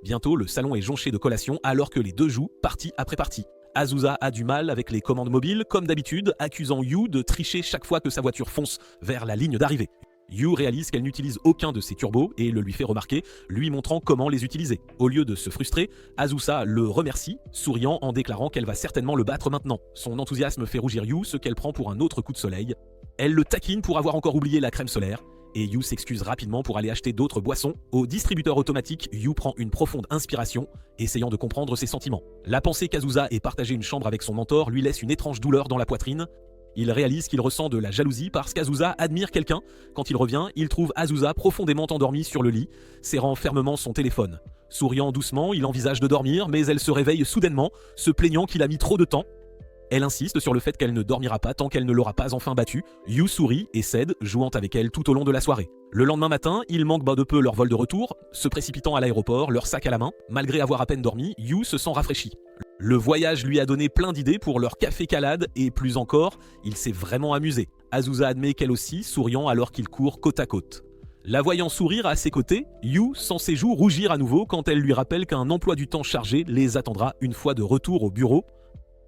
Bientôt, le salon est jonché de collations alors que les deux jouent partie après partie. Azusa a du mal avec les commandes mobiles, comme d'habitude, accusant Yu de tricher chaque fois que sa voiture fonce vers la ligne d'arrivée. Yu réalise qu'elle n'utilise aucun de ses turbos et le lui fait remarquer, lui montrant comment les utiliser. Au lieu de se frustrer, Azusa le remercie, souriant en déclarant qu'elle va certainement le battre maintenant. Son enthousiasme fait rougir Yu, ce qu'elle prend pour un autre coup de soleil. Elle le taquine pour avoir encore oublié la crème solaire, Et Yu s'excuse rapidement pour aller acheter d'autres boissons. Au distributeur automatique, Yu prend une profonde inspiration, essayant de comprendre ses sentiments. La pensée qu'Azusa ait partagé une chambre avec son mentor lui laisse une étrange douleur dans la poitrine. Il réalise qu'il ressent de la jalousie parce qu'Azusa admire quelqu'un. Quand il revient, il trouve Azusa profondément endormie sur le lit, serrant fermement son téléphone. Souriant doucement, il envisage de dormir, mais elle se réveille soudainement, se plaignant qu'il a mis trop de temps. Elle insiste sur le fait qu'elle ne dormira pas tant qu'elle ne l'aura pas enfin battue. Yu sourit et cède, jouant avec elle tout au long de la soirée. Le lendemain matin, ils manquent de peu leur vol de retour, se précipitant à l'aéroport, leur sac à la main. Malgré avoir à peine dormi, Yu se sent rafraîchi. Le voyage lui a donné plein d'idées pour leur café-calade et plus encore, il s'est vraiment amusé. Azusa admet qu'elle aussi, souriant alors qu'ils courent côte à côte. La voyant sourire à ses côtés, Yu sent ses joues rougir à nouveau quand elle lui rappelle qu'un emploi du temps chargé les attendra une fois de retour au bureau.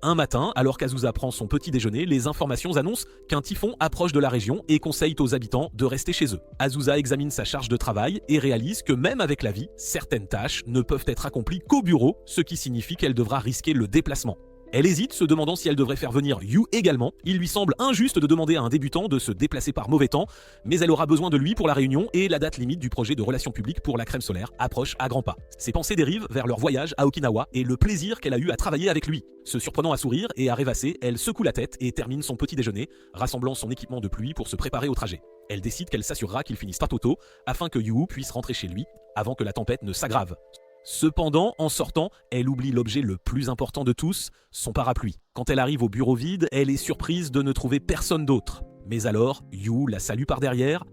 Un matin, alors qu'Azusa prend son petit déjeuner, les informations annoncent qu'un typhon approche de la région et conseillent aux habitants de rester chez eux. Azusa examine sa charge de travail et réalise que même avec la vie, certaines tâches ne peuvent être accomplies qu'au bureau, ce qui signifie qu'elle devra risquer le déplacement. Elle hésite, se demandant si elle devrait faire venir Yu également. Il lui semble injuste de demander à un débutant de se déplacer par mauvais temps, mais elle aura besoin de lui pour la réunion et la date limite du projet de relations publiques pour la crème solaire approche à grands pas. Ses pensées dérivent vers leur voyage à Okinawa et le plaisir qu'elle a eu à travailler avec lui. Se surprenant à sourire et à rêvasser, elle secoue la tête et termine son petit déjeuner, rassemblant son équipement de pluie pour se préparer au trajet. Elle décide qu'elle s'assurera qu'il finisse pas tôt afin que Yu puisse rentrer chez lui avant que la tempête ne s'aggrave. Cependant, en sortant, elle oublie l'objet le plus important de tous, son parapluie. Quand elle arrive au bureau vide, elle est surprise de ne trouver personne d'autre. Mais alors, Yu la salue par derrière.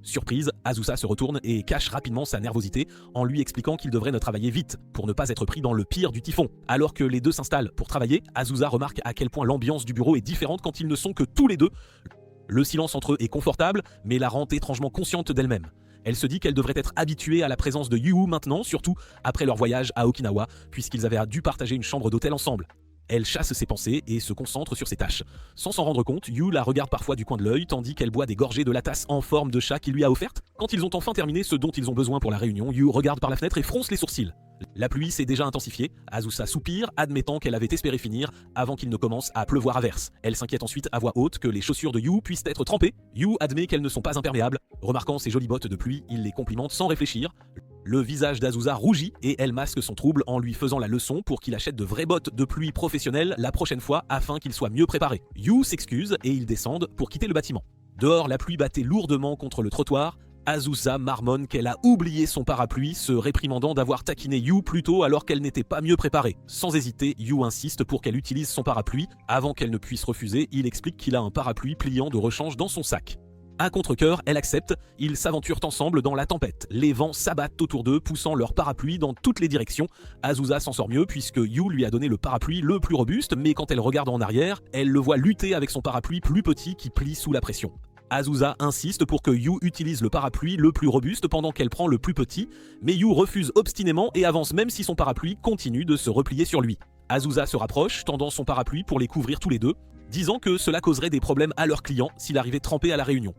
Surprise, Azusa se retourne et cache rapidement sa nervosité en lui expliquant qu'il devrait ne travailler vite pour ne pas être pris dans le pire du typhon. Alors que les deux s'installent pour travailler, Azusa remarque à quel point l'ambiance du bureau est différente quand ils ne sont que tous les deux. Le silence entre eux est confortable, mais la rend étrangement consciente d'elle-même. Elle se dit qu'elle devrait être habituée à la présence de Yu maintenant, surtout après leur voyage à Okinawa, puisqu'ils avaient dû partager une chambre d'hôtel ensemble. Elle chasse ses pensées et se concentre sur ses tâches. Sans s'en rendre compte, Yu la regarde parfois du coin de l'œil, tandis qu'elle boit des gorgées de la tasse en forme de chat qu'il lui a offerte. Quand ils ont enfin terminé ce dont ils ont besoin pour la réunion, Yu regarde par la fenêtre et fronce les sourcils. La pluie s'est déjà intensifiée, Azusa soupire, admettant qu'elle avait espéré finir avant qu'il ne commence à pleuvoir à verse. Elle s'inquiète ensuite à voix haute que les chaussures de Yu puissent être trempées. Yu admet qu'elles ne sont pas imperméables. Remarquant ses jolies bottes de pluie, il les complimente sans réfléchir. Le visage d'Azusa rougit et elle masque son trouble en lui faisant la leçon pour qu'il achète de vraies bottes de pluie professionnelles la prochaine fois afin qu'il soit mieux préparé. Yu s'excuse et ils descendent pour quitter le bâtiment. Dehors, la pluie battait lourdement contre le trottoir. Azusa marmonne qu'elle a oublié son parapluie, se réprimandant d'avoir taquiné Yu plus tôt alors qu'elle n'était pas mieux préparée. Sans hésiter, Yu insiste pour qu'elle utilise son parapluie. Avant qu'elle ne puisse refuser, il explique qu'il a un parapluie pliant de rechange dans son sac. À contre-cœur, elle accepte, ils s'aventurent ensemble dans la tempête. Les vents s'abattent autour d'eux, poussant leur parapluie dans toutes les directions. Azusa s'en sort mieux puisque Yu lui a donné le parapluie le plus robuste, mais quand elle regarde en arrière, elle le voit lutter avec son parapluie plus petit qui plie sous la pression. Azusa insiste pour que Yu utilise le parapluie le plus robuste pendant qu'elle prend le plus petit, mais Yu refuse obstinément et avance même si son parapluie continue de se replier sur lui. Azusa se rapproche, tendant son parapluie pour les couvrir tous les deux, disant que cela causerait des problèmes à leurs clients s'il arrivait trempé à la réunion.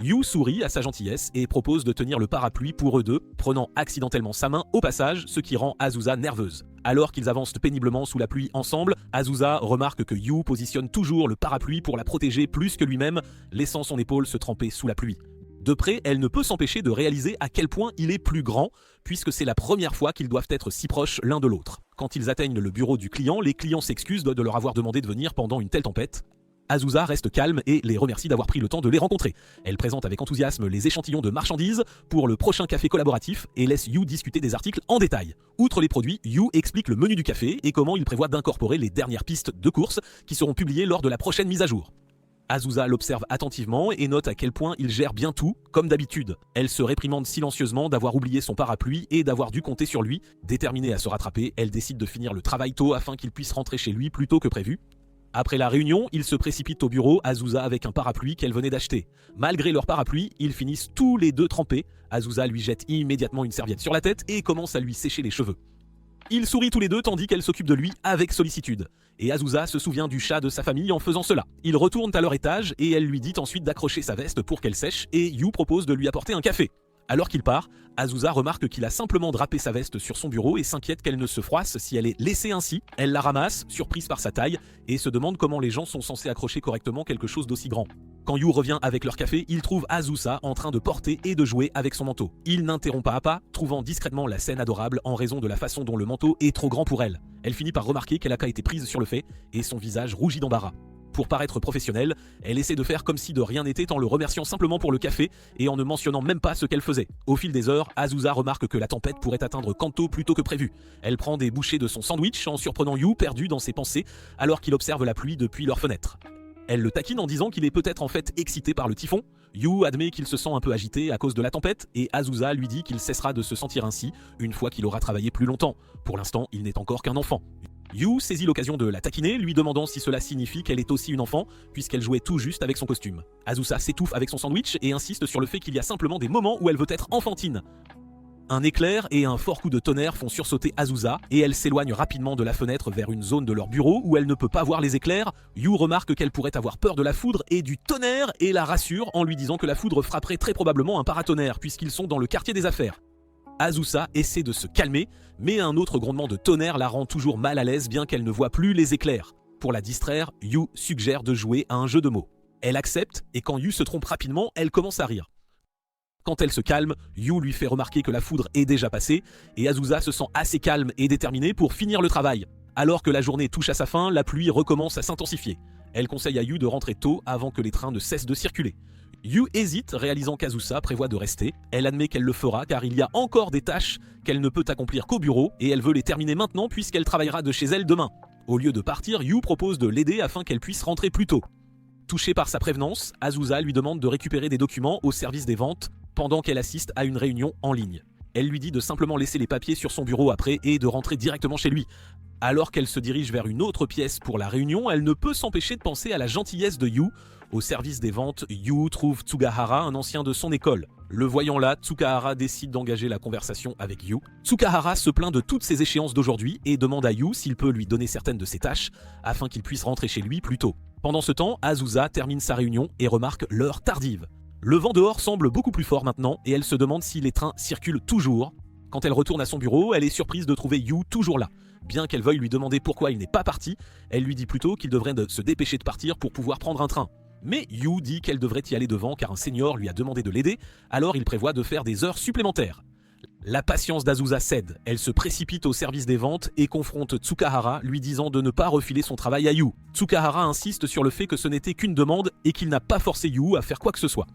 Yu sourit à sa gentillesse et propose de tenir le parapluie pour eux deux, prenant accidentellement sa main au passage, ce qui rend Azusa nerveuse. Alors qu'ils avancent péniblement sous la pluie ensemble, Azusa remarque que Yu positionne toujours le parapluie pour la protéger plus que lui-même, laissant son épaule se tremper sous la pluie. De près, elle ne peut s'empêcher de réaliser à quel point il est plus grand, puisque c'est la première fois qu'ils doivent être si proches l'un de l'autre. Quand ils atteignent le bureau du client, les clients s'excusent de leur avoir demandé de venir pendant une telle tempête. Azusa reste calme et les remercie d'avoir pris le temps de les rencontrer. Elle présente avec enthousiasme les échantillons de marchandises pour le prochain café collaboratif et laisse Yu discuter des articles en détail. Outre les produits, Yu explique le menu du café et comment il prévoit d'incorporer les dernières pistes de course qui seront publiées lors de la prochaine mise à jour. Azusa l'observe attentivement et note à quel point il gère bien tout, comme d'habitude. Elle se réprimande silencieusement d'avoir oublié son parapluie et d'avoir dû compter sur lui. Déterminée à se rattraper, elle décide de finir le travail tôt afin qu'il puisse rentrer chez lui plus tôt que prévu. Après la réunion, ils se précipitent au bureau, Azusa avec un parapluie qu'elle venait d'acheter. Malgré leur parapluie, ils finissent tous les deux trempés. Azusa lui jette immédiatement une serviette sur la tête et commence à lui sécher les cheveux. Ils sourient tous les deux tandis qu'elle s'occupe de lui avec sollicitude. Et Azusa se souvient du chat de sa famille en faisant cela. Ils retournent à leur étage et elle lui dit ensuite d'accrocher sa veste pour qu'elle sèche et Yu propose de lui apporter un café. Alors qu'il part, Azusa remarque qu'il a simplement drapé sa veste sur son bureau et s'inquiète qu'elle ne se froisse si elle est laissée ainsi. Elle la ramasse, surprise par sa taille, et se demande comment les gens sont censés accrocher correctement quelque chose d'aussi grand. Quand Yu revient avec leur café, il trouve Azusa en train de porter et de jouer avec son manteau. Il n'interrompt pas, trouvant discrètement la scène adorable en raison de la façon dont le manteau est trop grand pour elle. Elle finit par remarquer qu'elle a été prise sur le fait et son visage rougit d'embarras. Pour paraître professionnelle, elle essaie de faire comme si de rien n'était en le remerciant simplement pour le café et en ne mentionnant même pas ce qu'elle faisait. Au fil des heures, Azusa remarque que la tempête pourrait atteindre Kanto plus tôt que prévu. Elle prend des bouchées de son sandwich en surprenant Yu perdu dans ses pensées alors qu'il observe la pluie depuis leur fenêtre. Elle le taquine en disant qu'il est peut-être en fait excité par le typhon. Yu admet qu'il se sent un peu agité à cause de la tempête et Azusa lui dit qu'il cessera de se sentir ainsi une fois qu'il aura travaillé plus longtemps. Pour l'instant, il n'est encore qu'un enfant. Yu saisit l'occasion de la taquiner, lui demandant si cela signifie qu'elle est aussi une enfant, puisqu'elle jouait tout juste avec son costume. Azusa s'étouffe avec son sandwich et insiste sur le fait qu'il y a simplement des moments où elle veut être enfantine. Un éclair et un fort coup de tonnerre font sursauter Azusa et elle s'éloigne rapidement de la fenêtre vers une zone de leur bureau où elle ne peut pas voir les éclairs. Yu remarque qu'elle pourrait avoir peur de la foudre et du tonnerre et la rassure en lui disant que la foudre frapperait très probablement un paratonnerre puisqu'ils sont dans le quartier des affaires. Azusa essaie de se calmer, mais un autre grondement de tonnerre la rend toujours mal à l'aise bien qu'elle ne voit plus les éclairs. Pour la distraire, Yu suggère de jouer à un jeu de mots. Elle accepte et quand Yu se trompe rapidement, elle commence à rire. Quand elle se calme, Yu lui fait remarquer que la foudre est déjà passée et Azusa se sent assez calme et déterminée pour finir le travail. Alors que la journée touche à sa fin, la pluie recommence à s'intensifier. Elle conseille à Yu de rentrer tôt avant que les trains ne cessent de circuler. Yu hésite, réalisant qu'Azusa prévoit de rester. Elle admet qu'elle le fera car il y a encore des tâches qu'elle ne peut accomplir qu'au bureau et elle veut les terminer maintenant puisqu'elle travaillera de chez elle demain. Au lieu de partir, Yu propose de l'aider afin qu'elle puisse rentrer plus tôt. Touchée par sa prévenance, Azusa lui demande de récupérer des documents au service des ventes pendant qu'elle assiste à une réunion en ligne. Elle lui dit de simplement laisser les papiers sur son bureau après et de rentrer directement chez lui. Alors qu'elle se dirige vers une autre pièce pour la réunion, elle ne peut s'empêcher de penser à la gentillesse de Yu. Au service des ventes, Yu trouve Tsukahara, un ancien de son école. Le voyant là, Tsukahara décide d'engager la conversation avec Yu. Tsukahara se plaint de toutes ses échéances d'aujourd'hui et demande à Yu s'il peut lui donner certaines de ses tâches afin qu'il puisse rentrer chez lui plus tôt. Pendant ce temps, Azusa termine sa réunion et remarque l'heure tardive. Le vent dehors semble beaucoup plus fort maintenant et elle se demande si les trains circulent toujours. Quand elle retourne à son bureau, elle est surprise de trouver Yu toujours là. Bien qu'elle veuille lui demander pourquoi il n'est pas parti, elle lui dit plutôt qu'il devrait se dépêcher de partir pour pouvoir prendre un train. Mais Yu dit qu'elle devrait y aller devant car un senior lui a demandé de l'aider, alors il prévoit de faire des heures supplémentaires. La patience d'Azusa cède, elle se précipite au service des ventes et confronte Tsukahara lui disant de ne pas refiler son travail à Yu. Tsukahara insiste sur le fait que ce n'était qu'une demande et qu'il n'a pas forcé Yu à faire quoi que ce soit.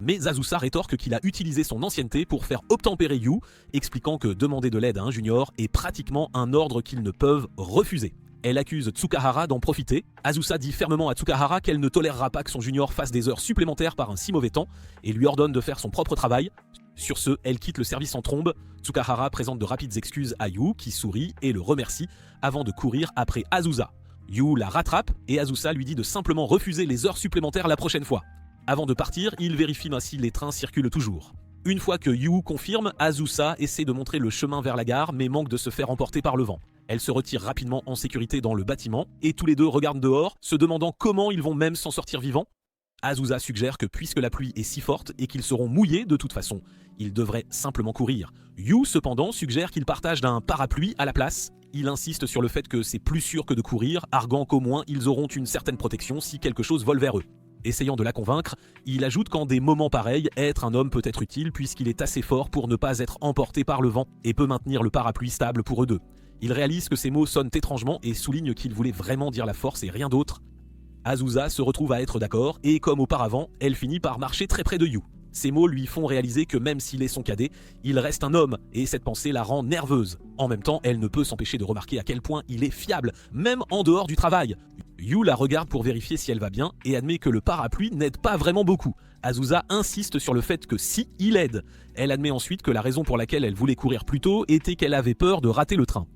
Mais Azusa rétorque qu'il a utilisé son ancienneté pour faire obtempérer Yu, expliquant que demander de l'aide à un junior est pratiquement un ordre qu'ils ne peuvent refuser. Elle accuse Tsukahara d'en profiter. Azusa dit fermement à Tsukahara qu'elle ne tolérera pas que son junior fasse des heures supplémentaires par un si mauvais temps et lui ordonne de faire son propre travail. Sur ce, elle quitte le service en trombe. Tsukahara présente de rapides excuses à Yu qui sourit et le remercie avant de courir après Azusa. Yu la rattrape et Azusa lui dit de simplement refuser les heures supplémentaires la prochaine fois. Avant de partir, il vérifie si les trains circulent toujours. Une fois que Yu confirme, Azusa essaie de montrer le chemin vers la gare mais manque de se faire emporter par le vent. Elle se retire rapidement en sécurité dans le bâtiment et tous les deux regardent dehors, se demandant comment ils vont même s'en sortir vivants. Azusa suggère que puisque la pluie est si forte et qu'ils seront mouillés de toute façon, ils devraient simplement courir. Yu cependant suggère qu'ils partagent d'un parapluie à la place. Il insiste sur le fait que c'est plus sûr que de courir, arguant qu'au moins ils auront une certaine protection si quelque chose vole vers eux. Essayant de la convaincre, il ajoute qu'en des moments pareils, être un homme peut être utile puisqu'il est assez fort pour ne pas être emporté par le vent et peut maintenir le parapluie stable pour eux deux. Il réalise que ces mots sonnent étrangement et souligne qu'il voulait vraiment dire la force et rien d'autre. Azusa se retrouve à être d'accord et comme auparavant, elle finit par marcher très près de Yu. Ces mots lui font réaliser que même s'il est son cadet, il reste un homme et cette pensée la rend nerveuse. En même temps, elle ne peut s'empêcher de remarquer à quel point il est fiable, même en dehors du travail. Yu la regarde pour vérifier si elle va bien et admet que le parapluie n'aide pas vraiment beaucoup. Azusa insiste sur le fait que si, il aide. Elle admet ensuite que la raison pour laquelle elle voulait courir plus tôt était qu'elle avait peur de rater le train.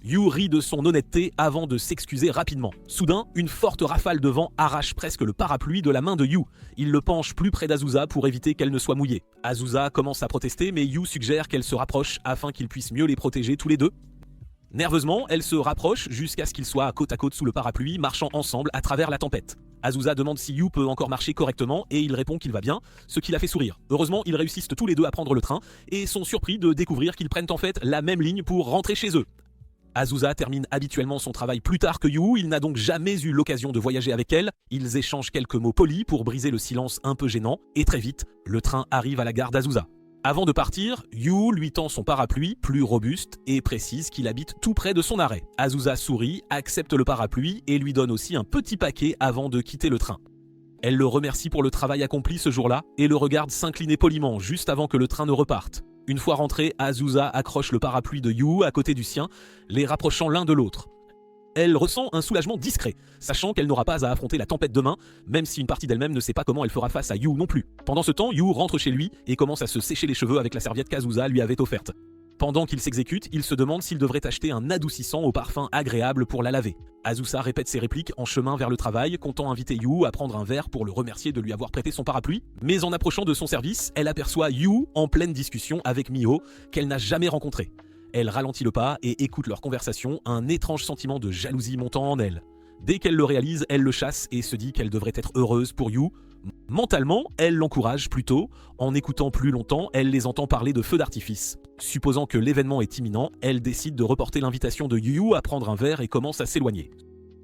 Yu rit de son honnêteté avant de s'excuser rapidement. Soudain, une forte rafale de vent arrache presque le parapluie de la main de Yu. Il le penche plus près d'Azusa pour éviter qu'elle ne soit mouillée. Azusa commence à protester mais Yu suggère qu'elle se rapproche afin qu'ils puissent mieux les protéger tous les deux. Nerveusement, elle se rapproche jusqu'à ce qu'ils soient côte à côte sous le parapluie, marchant ensemble à travers la tempête. Azusa demande si Yu peut encore marcher correctement et il répond qu'il va bien, ce qui la fait sourire. Heureusement, ils réussissent tous les deux à prendre le train et sont surpris de découvrir qu'ils prennent en fait la même ligne pour rentrer chez eux. Azusa termine habituellement son travail plus tard que Yu, il n'a donc jamais eu l'occasion de voyager avec elle. Ils échangent quelques mots polis pour briser le silence un peu gênant, et très vite, le train arrive à la gare d'Azusa. Avant de partir, Yu lui tend son parapluie, plus robuste, et précise qu'il habite tout près de son arrêt. Azusa sourit, accepte le parapluie et lui donne aussi un petit paquet avant de quitter le train. Elle le remercie pour le travail accompli ce jour-là et le regarde s'incliner poliment juste avant que le train ne reparte. Une fois rentrée, Azusa accroche le parapluie de Yu à côté du sien, les rapprochant l'un de l'autre. Elle ressent un soulagement discret, sachant qu'elle n'aura pas à affronter la tempête demain, même si une partie d'elle-même ne sait pas comment elle fera face à Yu non plus. Pendant ce temps, Yu rentre chez lui et commence à se sécher les cheveux avec la serviette qu'Azusa lui avait offerte. Pendant qu'il s'exécute, il se demande s'il devrait acheter un adoucissant au parfum agréable pour la laver. Azusa répète ses répliques en chemin vers le travail, comptant inviter Yu à prendre un verre pour le remercier de lui avoir prêté son parapluie. Mais en approchant de son service, elle aperçoit Yu en pleine discussion avec Miho, qu'elle n'a jamais rencontré. Elle ralentit le pas et écoute leur conversation, un étrange sentiment de jalousie montant en elle. Dès qu'elle le réalise, elle le chasse et se dit qu'elle devrait être heureuse pour Yu. Mentalement, elle l'encourage plutôt. En écoutant plus longtemps, elle les entend parler de feux d'artifice. Supposant que l'événement est imminent, elle décide de reporter l'invitation de Yu à prendre un verre et commence à s'éloigner.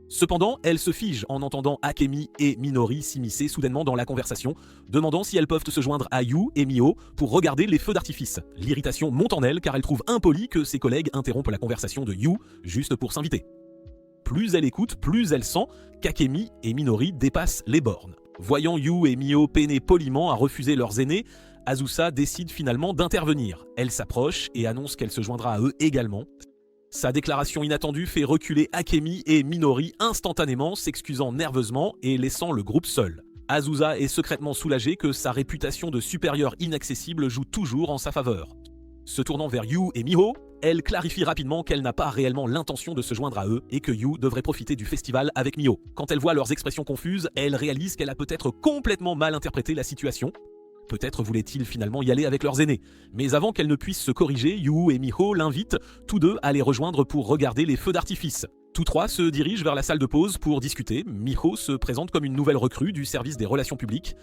Cependant, elle se fige en entendant Akemi et Minori s'immiscer soudainement dans la conversation, demandant si elles peuvent se joindre à Yu et Miho pour regarder les feux d'artifice. L'irritation monte en elle car elle trouve impoli que ses collègues interrompent la conversation de Yu juste pour s'inviter. Plus elle écoute, plus elle sent qu'Akemi et Minori dépassent les bornes. Voyant Yu et Miho peiner poliment à refuser leurs aînés, Azusa décide finalement d'intervenir. Elle s'approche et annonce qu'elle se joindra à eux également. Sa déclaration inattendue fait reculer Akemi et Minori instantanément, s'excusant nerveusement et laissant le groupe seul. Azusa est secrètement soulagée que sa réputation de supérieure inaccessible joue toujours en sa faveur. Se tournant vers Yu et Miho, elle clarifie rapidement qu'elle n'a pas réellement l'intention de se joindre à eux et que Yu devrait profiter du festival avec Miho. Quand elle voit leurs expressions confuses, elle réalise qu'elle a peut-être complètement mal interprété la situation. Peut-être voulaient-ils finalement y aller avec leurs aînés. Mais avant qu'elle ne puisse se corriger, Yu et Miho l'invitent tous deux à les rejoindre pour regarder les feux d'artifice. Tous trois se dirigent vers la salle de pause pour discuter. Miho se présente comme une nouvelle recrue du service des relations publiques.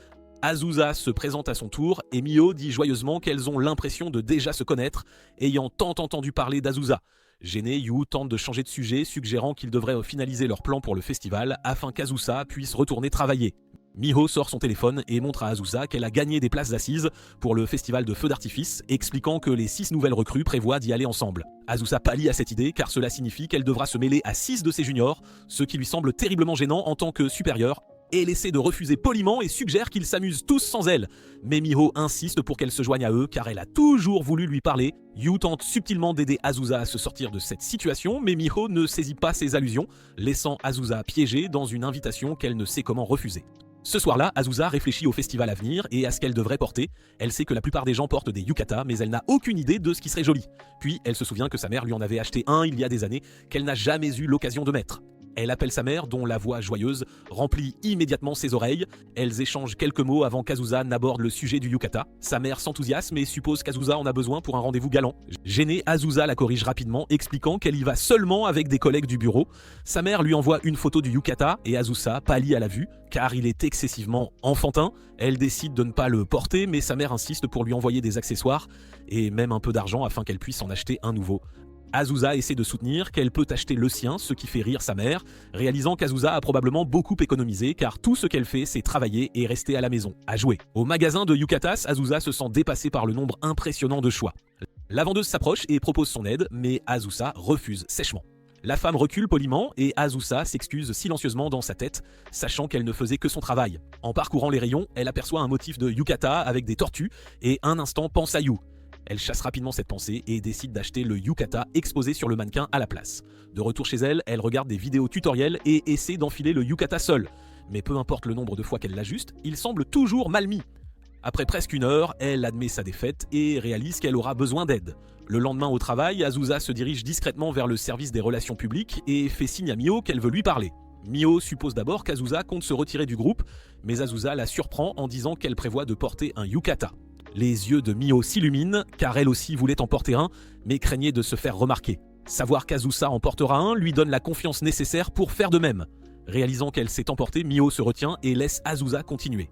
Azusa se présente à son tour et Miho dit joyeusement qu'elles ont l'impression de déjà se connaître, ayant tant entendu parler d'Azusa. Gêné, Yu tente de changer de sujet, suggérant qu'ils devraient finaliser leur plan pour le festival afin qu'Azusa puisse retourner travailler. Miho sort son téléphone et montre à Azusa qu'elle a gagné des places assises pour le festival de feux d'artifice, expliquant que les 6 nouvelles recrues prévoient d'y aller ensemble. Azusa pâlit à cette idée car cela signifie qu'elle devra se mêler à 6 de ses juniors, ce qui lui semble terriblement gênant en tant que supérieure, et elle essaie de refuser poliment et suggère qu'ils s'amusent tous sans elle. Mais Miho insiste pour qu'elle se joigne à eux car elle a toujours voulu lui parler. Yu tente subtilement d'aider Azusa à se sortir de cette situation, mais Miho ne saisit pas ses allusions, laissant Azusa piégée dans une invitation qu'elle ne sait comment refuser. Ce soir-là, Azusa réfléchit au festival à venir et à ce qu'elle devrait porter. Elle sait que la plupart des gens portent des yukata, mais elle n'a aucune idée de ce qui serait joli. Puis, elle se souvient que sa mère lui en avait acheté un il y a des années, qu'elle n'a jamais eu l'occasion de mettre. Elle appelle sa mère, dont la voix joyeuse remplit immédiatement ses oreilles. Elles échangent quelques mots avant qu'Azusa n'aborde le sujet du yukata. Sa mère s'enthousiasme et suppose qu'Azusa en a besoin pour un rendez-vous galant. Gênée, Azusa la corrige rapidement, expliquant qu'elle y va seulement avec des collègues du bureau. Sa mère lui envoie une photo du yukata et Azusa pâlit à la vue, car il est excessivement enfantin. Elle décide de ne pas le porter, mais sa mère insiste pour lui envoyer des accessoires et même un peu d'argent afin qu'elle puisse en acheter un nouveau. Azusa essaie de soutenir qu'elle peut acheter le sien, ce qui fait rire sa mère, réalisant qu'Azusa a probablement beaucoup économisé car tout ce qu'elle fait c'est travailler et rester à la maison, à jouer. Au magasin de yukatas, Azusa se sent dépassée par le nombre impressionnant de choix. La vendeuse s'approche et propose son aide, mais Azusa refuse sèchement. La femme recule poliment et Azusa s'excuse silencieusement dans sa tête, sachant qu'elle ne faisait que son travail. En parcourant les rayons, elle aperçoit un motif de yukata avec des tortues et un instant pense à Yu. Elle chasse rapidement cette pensée et décide d'acheter le yukata exposé sur le mannequin à la place. De retour chez elle, elle regarde des vidéos tutoriels et essaie d'enfiler le yukata seule. Mais peu importe le nombre de fois qu'elle l'ajuste, il semble toujours mal mis. Après presque 1 heure, elle admet sa défaite et réalise qu'elle aura besoin d'aide. Le lendemain au travail, Azusa se dirige discrètement vers le service des relations publiques et fait signe à Miho qu'elle veut lui parler. Miho suppose d'abord qu'Azusa compte se retirer du groupe, mais Azusa la surprend en disant qu'elle prévoit de porter un yukata. Les yeux de Miho s'illuminent, car elle aussi voulait en porter un, mais craignait de se faire remarquer. Savoir qu'Azusa en portera un lui donne la confiance nécessaire pour faire de même. Réalisant qu'elle s'est emportée, Miho se retient et laisse Azusa continuer.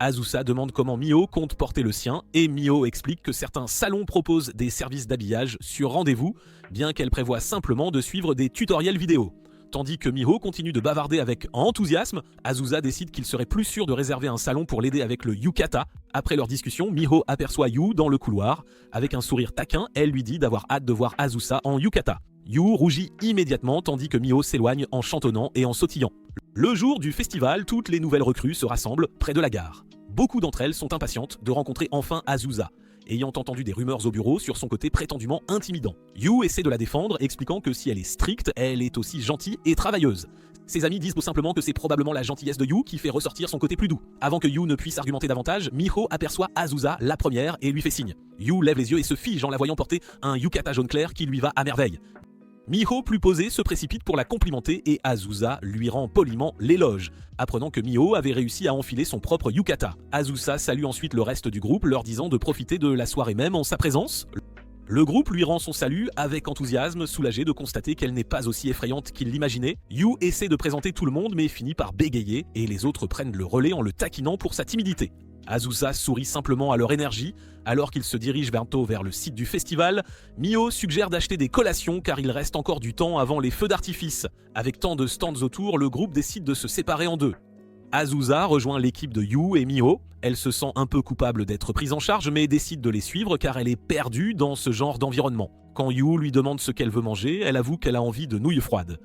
Azusa demande comment Miho compte porter le sien et Miho explique que certains salons proposent des services d'habillage sur rendez-vous, bien qu'elle prévoit simplement de suivre des tutoriels vidéo. Tandis que Miho continue de bavarder avec enthousiasme, Azusa décide qu'il serait plus sûr de réserver un salon pour l'aider avec le yukata. Après leur discussion, Miho aperçoit Yu dans le couloir. Avec un sourire taquin, elle lui dit d'avoir hâte de voir Azusa en yukata. Yu rougit immédiatement tandis que Miho s'éloigne en chantonnant et en sautillant. Le jour du festival, toutes les nouvelles recrues se rassemblent près de la gare. Beaucoup d'entre elles sont impatientes de rencontrer enfin Azusa, ayant entendu des rumeurs au bureau sur son côté prétendument intimidant. Yu essaie de la défendre, expliquant que si elle est stricte, elle est aussi gentille et travailleuse. Ses amis disent tout simplement que c'est probablement la gentillesse de Yu qui fait ressortir son côté plus doux. Avant que Yu ne puisse argumenter davantage, Miho aperçoit Azusa la première et lui fait signe. Yu lève les yeux et se fige en la voyant porter un yukata jaune clair qui lui va à merveille. Miho, plus posé, se précipite pour la complimenter et Azusa lui rend poliment l'éloge, apprenant que Miho avait réussi à enfiler son propre yukata. Azusa salue ensuite le reste du groupe, leur disant de profiter de la soirée même en sa présence. Le groupe lui rend son salut avec enthousiasme, soulagé de constater qu'elle n'est pas aussi effrayante qu'il l'imaginait. Yu essaie de présenter tout le monde mais finit par bégayer et les autres prennent le relais en le taquinant pour sa timidité. Azusa sourit simplement à leur énergie. Alors qu'ils se dirigent bientôt vers le site du festival, Miho suggère d'acheter des collations car il reste encore du temps avant les feux d'artifice. Avec tant de stands autour, le groupe décide de se séparer en deux. Azusa rejoint l'équipe de Yu et Miho. Elle se sent un peu coupable d'être prise en charge mais décide de les suivre car elle est perdue dans ce genre d'environnement. Quand Yu lui demande ce qu'elle veut manger, elle avoue qu'elle a envie de nouilles froides.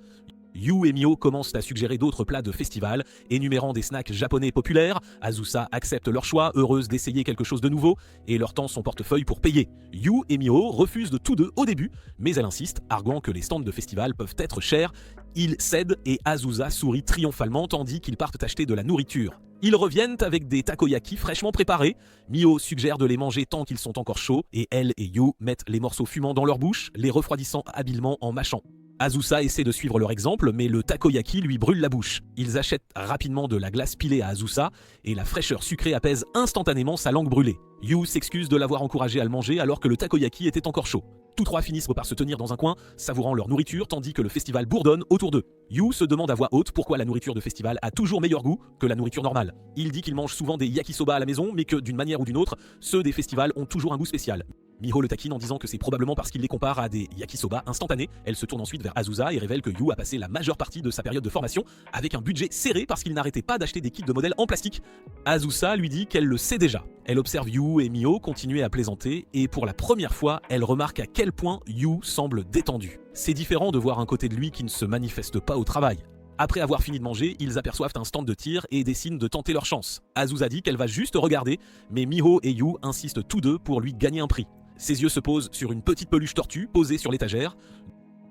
Yu et Miho commencent à suggérer d'autres plats de festival, énumérant des snacks japonais populaires. Azusa accepte leur choix, heureuse d'essayer quelque chose de nouveau, et leur tend son portefeuille pour payer. Yu et Miho refusent de tous deux au début, mais elle insiste, arguant que les stands de festival peuvent être chers. Ils cèdent et Azusa sourit triomphalement tandis qu'ils partent acheter de la nourriture. Ils reviennent avec des takoyaki fraîchement préparés. Miho suggère de les manger tant qu'ils sont encore chauds, et elle et Yu mettent les morceaux fumants dans leur bouche, les refroidissant habilement en mâchant. Azusa essaie de suivre leur exemple, mais le takoyaki lui brûle la bouche. Ils achètent rapidement de la glace pilée à Azusa, et la fraîcheur sucrée apaise instantanément sa langue brûlée. Yu s'excuse de l'avoir encouragé à le manger alors que le takoyaki était encore chaud. Tous trois finissent par se tenir dans un coin, savourant leur nourriture tandis que le festival bourdonne autour d'eux. Yu se demande à voix haute pourquoi la nourriture de festival a toujours meilleur goût que la nourriture normale. Il dit qu'il mange souvent des yakisoba à la maison, mais que d'une manière ou d'une autre, ceux des festivals ont toujours un goût spécial. Miho le taquine en disant que c'est probablement parce qu'il les compare à des yakisoba instantanés. Elle se tourne ensuite vers Azusa et révèle que Yu a passé la majeure partie de sa période de formation avec un budget serré parce qu'il n'arrêtait pas d'acheter des kits de modèles en plastique. Azusa lui dit qu'elle le sait déjà. Elle observe Yu et Miho continuer à plaisanter et pour la première fois, elle remarque à quel point Yu semble détendu. C'est différent de voir un côté de lui qui ne se manifeste pas au travail. Après avoir fini de manger, ils aperçoivent un stand de tir et décident de tenter leur chance. Azusa dit qu'elle va juste regarder, mais Miho et Yu insistent tous deux pour lui gagner un prix. Ses yeux se posent sur une petite peluche tortue posée sur l'étagère.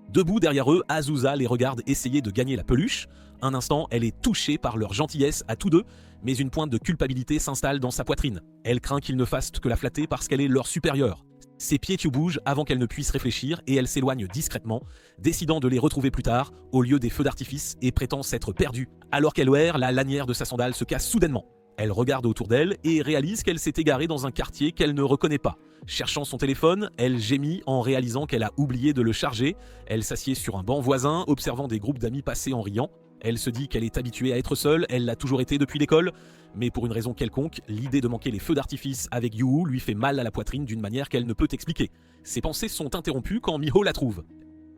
Debout derrière eux, Azusa les regarde essayer de gagner la peluche. Un instant, elle est touchée par leur gentillesse à tous deux, mais une pointe de culpabilité s'installe dans sa poitrine. Elle craint qu'ils ne fassent que la flatter parce qu'elle est leur supérieure. Ses pieds bougent avant qu'elle ne puisse réfléchir et elle s'éloigne discrètement, décidant de les retrouver plus tard, au lieu des feux d'artifice et prétend s'être perdue. Alors qu'elle erre, la lanière de sa sandale se casse soudainement. Elle regarde autour d'elle et réalise qu'elle s'est égarée dans un quartier qu'elle ne reconnaît pas. Cherchant son téléphone, elle gémit en réalisant qu'elle a oublié de le charger. Elle s'assied sur un banc voisin, observant des groupes d'amis passer en riant. Elle se dit qu'elle est habituée à être seule, elle l'a toujours été depuis l'école, mais pour une raison quelconque, l'idée de manquer les feux d'artifice avec Yu lui fait mal à la poitrine d'une manière qu'elle ne peut expliquer. Ses pensées sont interrompues quand Miho la trouve.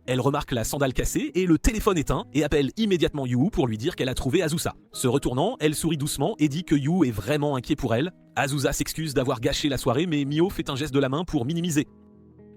Elle remarque la sandale cassée et le téléphone éteint et appelle immédiatement Yu pour lui dire qu'elle a trouvé Azusa. Se retournant, elle sourit doucement et dit que Yu est vraiment inquiet pour elle. Azusa s'excuse d'avoir gâché la soirée mais Miho fait un geste de la main pour minimiser.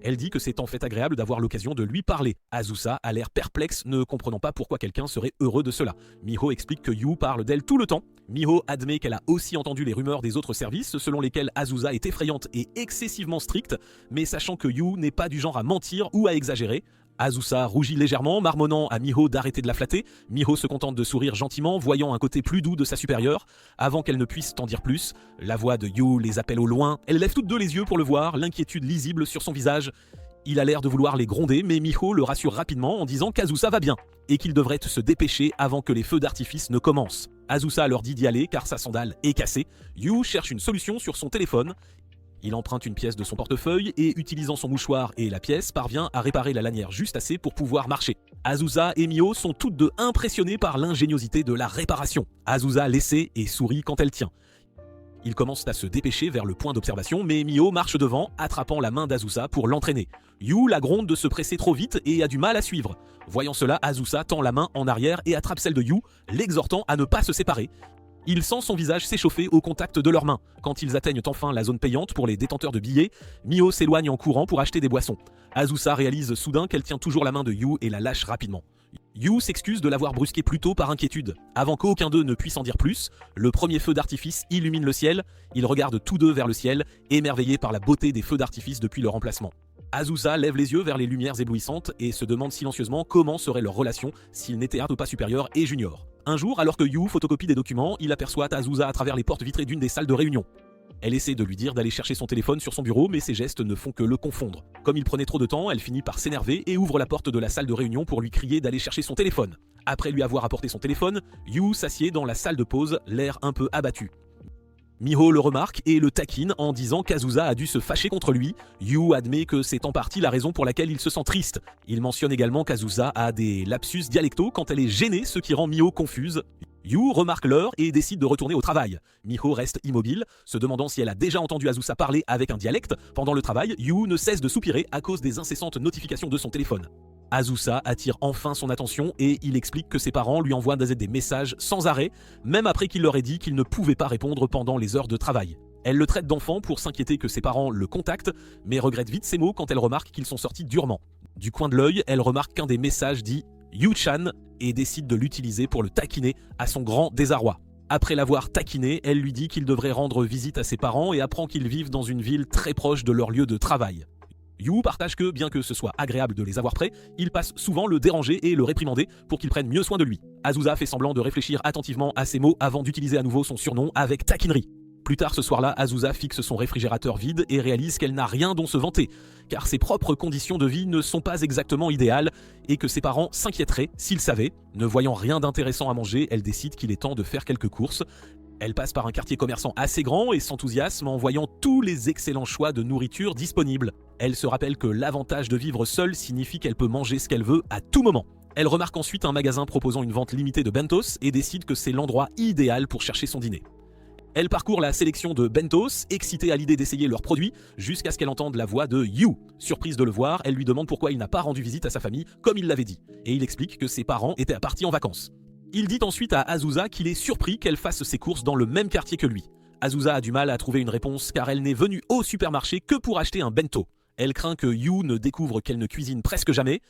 Elle dit que c'est en fait agréable d'avoir l'occasion de lui parler. Azusa a l'air perplexe, ne comprenant pas pourquoi quelqu'un serait heureux de cela. Miho explique que Yu parle d'elle tout le temps. Miho admet qu'elle a aussi entendu les rumeurs des autres services selon lesquels Azusa est effrayante et excessivement stricte, mais sachant que Yu n'est pas du genre à mentir ou à exagérer. Azusa rougit légèrement, marmonnant à Miho d'arrêter de la flatter. Miho se contente de sourire gentiment, voyant un côté plus doux de sa supérieure. Avant qu'elle ne puisse en dire plus, la voix de Yu les appelle au loin. Elle lève toutes deux les yeux pour le voir, l'inquiétude lisible sur son visage. Il a l'air de vouloir les gronder, mais Miho le rassure rapidement en disant qu'Azusa va bien et qu'il devrait se dépêcher avant que les feux d'artifice ne commencent. Azusa leur dit d'y aller car sa sandale est cassée. Yu cherche une solution sur son téléphone. Il emprunte une pièce de son portefeuille et, utilisant son mouchoir et la pièce, parvient à réparer la lanière juste assez pour pouvoir marcher. Azusa et Miho sont toutes deux impressionnées par l'ingéniosité de la réparation. Azusa l'essaie et sourit quand elle tient. Ils commencent à se dépêcher vers le point d'observation, mais Mio marche devant, attrapant la main d'Azusa pour l'entraîner. Yu la gronde de se presser trop vite et a du mal à suivre. Voyant cela, Azusa tend la main en arrière et attrape celle de Yu, l'exhortant à ne pas se séparer. Il sent son visage s'échauffer au contact de leurs mains. Quand ils atteignent enfin la zone payante pour les détenteurs de billets, Mio s'éloigne en courant pour acheter des boissons. Azusa réalise soudain qu'elle tient toujours la main de Yu et la lâche rapidement. Yu s'excuse de l'avoir brusqué plus tôt par inquiétude. Avant qu'aucun d'eux ne puisse en dire plus, le premier feu d'artifice illumine le ciel. Ils regardent tous deux vers le ciel, émerveillés par la beauté des feux d'artifice depuis leur emplacement. Azusa lève les yeux vers les lumières éblouissantes et se demande silencieusement comment serait leur relation s'ils n'étaient un pas supérieur et junior. Un jour, alors que Yu photocopie des documents, il aperçoit Azusa à travers les portes vitrées d'une des salles de réunion. Elle essaie de lui dire d'aller chercher son téléphone sur son bureau, mais ses gestes ne font que le confondre. Comme il prenait trop de temps, elle finit par s'énerver et ouvre la porte de la salle de réunion pour lui crier d'aller chercher son téléphone. Après lui avoir apporté son téléphone, Yu s'assied dans la salle de pause, l'air un peu abattu. Miho le remarque et le taquine en disant qu'Azusa a dû se fâcher contre lui. Yu admet que c'est en partie la raison pour laquelle il se sent triste. Il mentionne également qu'Azusa a des lapsus dialectaux quand elle est gênée, ce qui rend Miho confuse. Yu remarque l'heure et décide de retourner au travail. Miho reste immobile, se demandant si elle a déjà entendu Azusa parler avec un dialecte. Pendant le travail, Yu ne cesse de soupirer à cause des incessantes notifications de son téléphone. Azusa attire enfin son attention et il explique que ses parents lui envoient des messages sans arrêt, même après qu'il leur ait dit qu'il ne pouvait pas répondre pendant les heures de travail. Elle le traite d'enfant pour s'inquiéter que ses parents le contactent, mais regrette vite ses mots quand elle remarque qu'ils sont sortis durement. Du coin de l'œil, elle remarque qu'un des messages dit « Yu-chan » et décide de l'utiliser pour le taquiner à son grand désarroi. Après l'avoir taquiné, elle lui dit qu'il devrait rendre visite à ses parents et apprend qu'ils vivent dans une ville très proche de leur lieu de travail. Yu partage que, bien que ce soit agréable de les avoir près, il passe souvent le déranger et le réprimander pour qu'il prenne mieux soin de lui. Azusa fait semblant de réfléchir attentivement à ses mots avant d'utiliser à nouveau son surnom avec taquinerie. Plus tard ce soir-là, Azusa fixe son réfrigérateur vide et réalise qu'elle n'a rien dont se vanter, car ses propres conditions de vie ne sont pas exactement idéales et que ses parents s'inquiéteraient s'ils savaient. Ne voyant rien d'intéressant à manger, elle décide qu'il est temps de faire quelques courses. Elle passe par un quartier commerçant assez grand et s'enthousiasme en voyant tous les excellents choix de nourriture disponibles. Elle se rappelle que l'avantage de vivre seule signifie qu'elle peut manger ce qu'elle veut à tout moment. Elle remarque ensuite un magasin proposant une vente limitée de bentos et décide que c'est l'endroit idéal pour chercher son dîner. Elle parcourt la sélection de bentos, excitée à l'idée d'essayer leurs produits, jusqu'à ce qu'elle entende la voix de Yu. Surprise de le voir, elle lui demande pourquoi il n'a pas rendu visite à sa famille comme il l'avait dit, et il explique que ses parents étaient partis en vacances. Il dit ensuite à Azusa qu'il est surpris qu'elle fasse ses courses dans le même quartier que lui. Azusa a du mal à trouver une réponse car elle n'est venue au supermarché que pour acheter un bento. Elle craint que Yu ne découvre qu'elle ne cuisine presque jamais.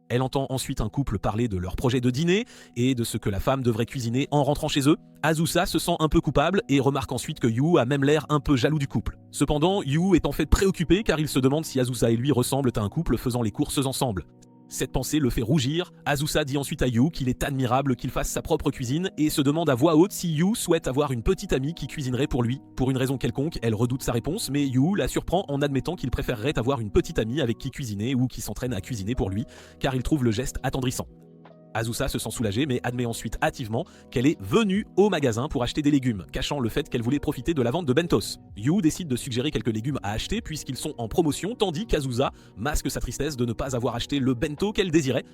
Elle entend ensuite un couple parler de leur projet de dîner et de ce que la femme devrait cuisiner en rentrant chez eux. Azusa se sent un peu coupable et remarque ensuite que Yu a même l'air un peu jaloux du couple. Cependant, Yu est en fait préoccupé car il se demande si Azusa et lui ressemblent à un couple faisant les courses ensemble. Cette pensée le fait rougir. Azusa dit ensuite à Yu qu'il est admirable qu'il fasse sa propre cuisine et se demande à voix haute si Yu souhaite avoir une petite amie qui cuisinerait pour lui. Pour une raison quelconque, elle redoute sa réponse, mais Yu la surprend en admettant qu'il préférerait avoir une petite amie avec qui cuisiner ou qui s'entraîne à cuisiner pour lui, car il trouve le geste attendrissant. Azusa se sent soulagée mais admet ensuite hâtivement qu'elle est venue au magasin pour acheter des légumes, cachant le fait qu'elle voulait profiter de la vente de bentos. Yu décide de suggérer quelques légumes à acheter puisqu'ils sont en promotion, tandis qu'Azusa masque sa tristesse de ne pas avoir acheté le bento qu'elle désirait.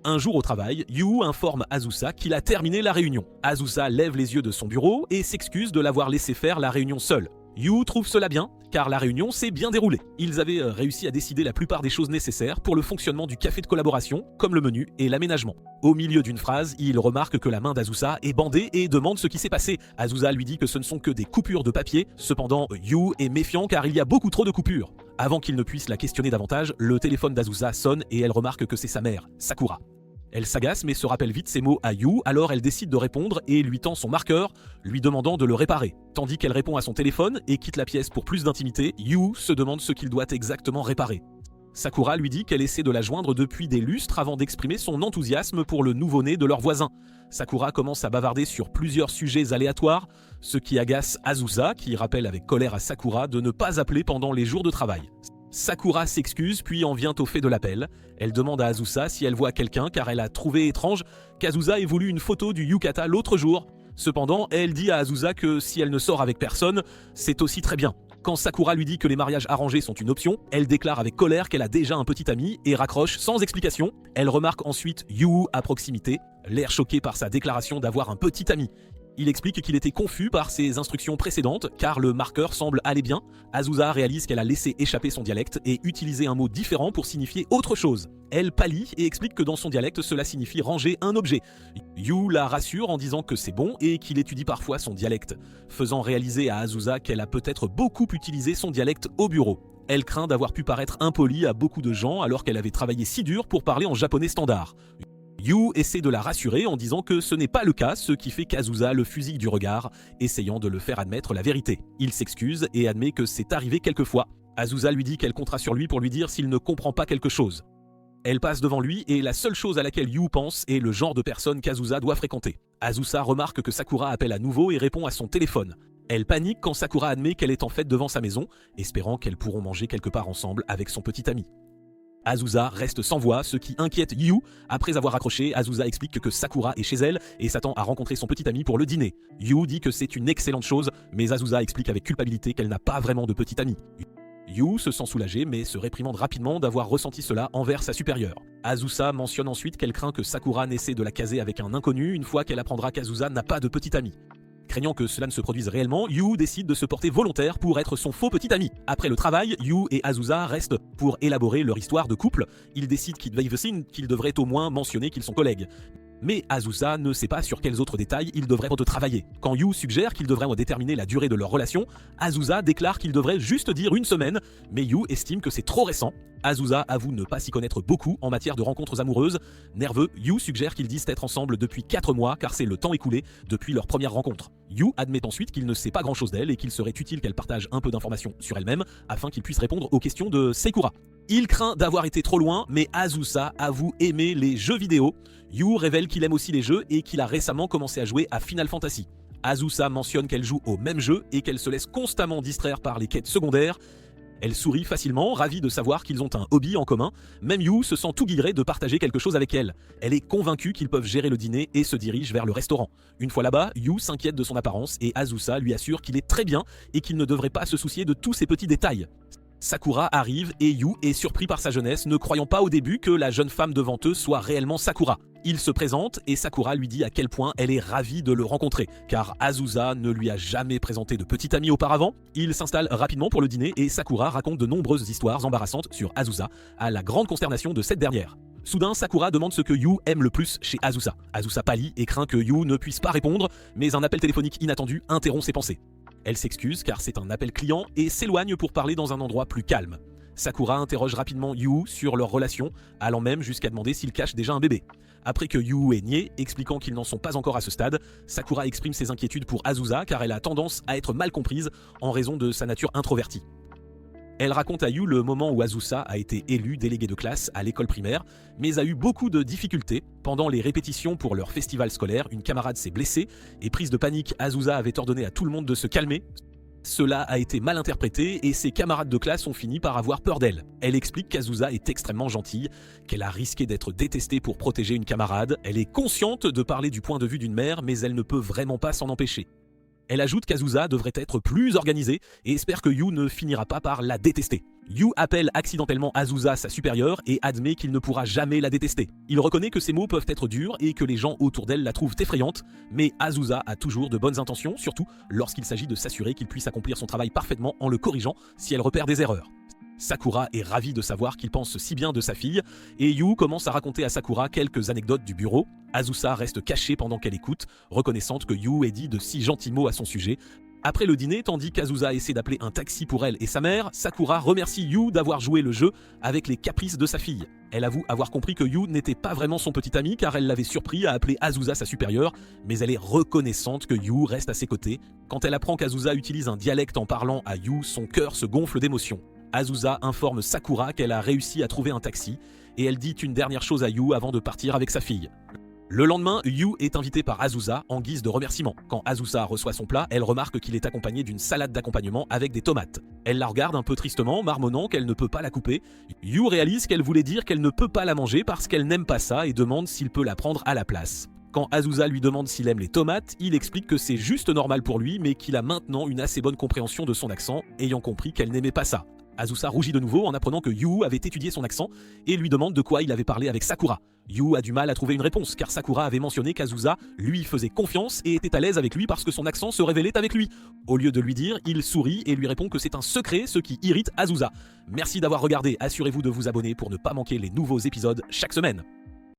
Un jour au travail, Yu informe Azusa qu'il a terminé la réunion. Azusa lève les yeux de son bureau et s'excuse de l'avoir laissé faire la réunion seule. Yu trouve cela bien, car la réunion s'est bien déroulée. Ils avaient réussi à décider la plupart des choses nécessaires pour le fonctionnement du café de collaboration, comme le menu et l'aménagement. Au milieu d'une phrase, il remarque que la main d'Azusa est bandée et demande ce qui s'est passé. Azusa lui dit que ce ne sont que des coupures de papier, cependant Yu est méfiant car il y a beaucoup trop de coupures. Avant qu'il ne puisse la questionner davantage, le téléphone d'Azusa sonne et elle remarque que c'est sa mère, Sakura. Elle s'agace mais se rappelle vite ses mots à Yu, alors elle décide de répondre et lui tend son marqueur, lui demandant de le réparer. Tandis qu'elle répond à son téléphone et quitte la pièce pour plus d'intimité, Yu se demande ce qu'il doit exactement réparer. Sakura lui dit qu'elle essaie de la joindre depuis des lustres avant d'exprimer son enthousiasme pour le nouveau-né de leur voisin. Sakura commence à bavarder sur plusieurs sujets aléatoires, ce qui agace Azusa, qui rappelle avec colère à Sakura de ne pas appeler pendant les jours de travail. Sakura s'excuse puis en vient au fait de l'appel. Elle demande à Azusa si elle voit quelqu'un car elle a trouvé étrange qu'Azusa ait voulu une photo du yukata l'autre jour. Cependant, elle dit à Azusa que si elle ne sort avec personne, c'est aussi très bien. Quand Sakura lui dit que les mariages arrangés sont une option, elle déclare avec colère qu'elle a déjà un petit ami et raccroche sans explication. Elle remarque ensuite Yu à proximité, l'air choqué par sa déclaration d'avoir un petit ami. Il explique qu'il était confus par ses instructions précédentes car le marqueur semble aller bien. Azusa réalise qu'elle a laissé échapper son dialecte et utilisé un mot différent pour signifier autre chose. Elle pâlit et explique que dans son dialecte cela signifie ranger un objet. Yu la rassure en disant que c'est bon et qu'il étudie parfois son dialecte, faisant réaliser à Azusa qu'elle a peut-être beaucoup utilisé son dialecte au bureau. Elle craint d'avoir pu paraître impolie à beaucoup de gens alors qu'elle avait travaillé si dur pour parler en japonais standard. Yu essaie de la rassurer en disant que ce n'est pas le cas, ce qui fait qu'Azusa le fusille du regard, essayant de le faire admettre la vérité. Il s'excuse et admet que c'est arrivé quelquefois. Azusa lui dit qu'elle comptera sur lui pour lui dire s'il ne comprend pas quelque chose. Elle passe devant lui et la seule chose à laquelle Yu pense est le genre de personne qu'Azusa doit fréquenter. Azusa remarque que Sakura appelle à nouveau et répond à son téléphone. Elle panique quand Sakura admet qu'elle est en fait devant sa maison, espérant qu'elles pourront manger quelque part ensemble avec son petit ami. Azusa reste sans voix, ce qui inquiète Yu. Après avoir raccroché, Azusa explique que Sakura est chez elle et s'attend à rencontrer son petit ami pour le dîner. Yu dit que c'est une excellente chose, mais Azusa explique avec culpabilité qu'elle n'a pas vraiment de petit ami. Yu se sent soulagée mais se réprimande rapidement d'avoir ressenti cela envers sa supérieure. Azusa mentionne ensuite qu'elle craint que Sakura n'essaie de la caser avec un inconnu une fois qu'elle apprendra qu'Azusa n'a pas de petit ami. Craignant que cela ne se produise réellement, Yu décide de se porter volontaire pour être son faux petit ami. Après le travail, Yu et Azusa restent pour élaborer leur histoire de couple. Ils décident qu'ils devraient au moins mentionner qu'ils sont collègues. Mais Azusa ne sait pas sur quels autres détails ils devraient travailler. Quand Yu suggère qu'ils devraient déterminer la durée de leur relation, Azusa déclare qu'ils devraient juste dire une semaine, mais Yu estime que c'est trop récent. Azusa avoue ne pas s'y connaître beaucoup en matière de rencontres amoureuses. Nerveux, Yu suggère qu'ils disent être ensemble depuis 4 mois car c'est le temps écoulé depuis leur première rencontre. Yu admet ensuite qu'il ne sait pas grand chose d'elle et qu'il serait utile qu'elle partage un peu d'informations sur elle-même afin qu'il puisse répondre aux questions de Sakura. Il craint d'avoir été trop loin, mais Azusa avoue aimer les jeux vidéo. Yu révèle qu'il aime aussi les jeux et qu'il a récemment commencé à jouer à Final Fantasy. Azusa mentionne qu'elle joue au même jeu et qu'elle se laisse constamment distraire par les quêtes secondaires. Elle sourit facilement, ravie de savoir qu'ils ont un hobby en commun. Même Yu se sent tout guiré de partager quelque chose avec elle. Elle est convaincue qu'ils peuvent gérer le dîner et se dirige vers le restaurant. Une fois là-bas, Yu s'inquiète de son apparence et Azusa lui assure qu'il est très bien et qu'il ne devrait pas se soucier de tous ces petits détails. Sakura arrive et Yu est surpris par sa jeunesse, ne croyant pas au début que la jeune femme devant eux soit réellement Sakura. Il se présente et Sakura lui dit à quel point elle est ravie de le rencontrer, car Azusa ne lui a jamais présenté de petit ami auparavant. Il s'installe rapidement pour le dîner et Sakura raconte de nombreuses histoires embarrassantes sur Azusa, à la grande consternation de cette dernière. Soudain, Sakura demande ce que Yu aime le plus chez Azusa. Azusa pâlit et craint que Yu ne puisse pas répondre, mais un appel téléphonique inattendu interrompt ses pensées. Elle s'excuse car c'est un appel client et s'éloigne pour parler dans un endroit plus calme. Sakura interroge rapidement Yu sur leur relation, allant même jusqu'à demander s'il cache déjà un bébé. Après que Yu ait nié, expliquant qu'ils n'en sont pas encore à ce stade, Sakura exprime ses inquiétudes pour Azusa car elle a tendance à être mal comprise en raison de sa nature introvertie. Elle raconte à Yu le moment où Azusa a été élue déléguée de classe à l'école primaire, mais a eu beaucoup de difficultés. Pendant les répétitions pour leur festival scolaire, une camarade s'est blessée et prise de panique, Azusa avait ordonné à tout le monde de se calmer. Cela a été mal interprété et ses camarades de classe ont fini par avoir peur d'elle. Elle explique qu'Azusa est extrêmement gentille, qu'elle a risqué d'être détestée pour protéger une camarade. Elle est consciente de parler du point de vue d'une mère, mais elle ne peut vraiment pas s'en empêcher. Elle ajoute qu'Azusa devrait être plus organisée et espère que Yu ne finira pas par la détester. Yu appelle accidentellement Azusa sa supérieure et admet qu'il ne pourra jamais la détester. Il reconnaît que ses mots peuvent être durs et que les gens autour d'elle la trouvent effrayante, mais Azusa a toujours de bonnes intentions, surtout lorsqu'il s'agit de s'assurer qu'il puisse accomplir son travail parfaitement en le corrigeant si elle repère des erreurs. Sakura est ravie de savoir qu'il pense si bien de sa fille, et Yu commence à raconter à Sakura quelques anecdotes du bureau. Azusa reste cachée pendant qu'elle écoute, reconnaissante que Yu ait dit de si gentils mots à son sujet. Après le dîner, tandis qu'Azusa essaie d'appeler un taxi pour elle et sa mère, Sakura remercie Yu d'avoir joué le jeu avec les caprices de sa fille. Elle avoue avoir compris que Yu n'était pas vraiment son petit ami car elle l'avait surpris à appeler Azusa sa supérieure, mais elle est reconnaissante que Yu reste à ses côtés. Quand elle apprend qu'Azusa utilise un dialecte en parlant à Yu, son cœur se gonfle d'émotion. Azusa informe Sakura qu'elle a réussi à trouver un taxi et elle dit une dernière chose à Yu avant de partir avec sa fille. Le lendemain, Yu est invité par Azusa en guise de remerciement. Quand Azusa reçoit son plat, elle remarque qu'il est accompagné d'une salade d'accompagnement avec des tomates. Elle la regarde un peu tristement, marmonnant qu'elle ne peut pas la couper. Yu réalise qu'elle voulait dire qu'elle ne peut pas la manger parce qu'elle n'aime pas ça et demande s'il peut la prendre à la place. Quand Azusa lui demande s'il aime les tomates, il explique que c'est juste normal pour lui mais qu'il a maintenant une assez bonne compréhension de son accent, ayant compris qu'elle n'aimait pas ça. Azusa rougit de nouveau en apprenant que Yu avait étudié son accent et lui demande de quoi il avait parlé avec Sakura. Yu a du mal à trouver une réponse car Sakura avait mentionné qu'Azusa lui faisait confiance et était à l'aise avec lui parce que son accent se révélait avec lui. Au lieu de lui dire, il sourit et lui répond que c'est un secret, ce qui irrite Azusa. Merci d'avoir regardé, assurez-vous de vous abonner pour ne pas manquer les nouveaux épisodes chaque semaine.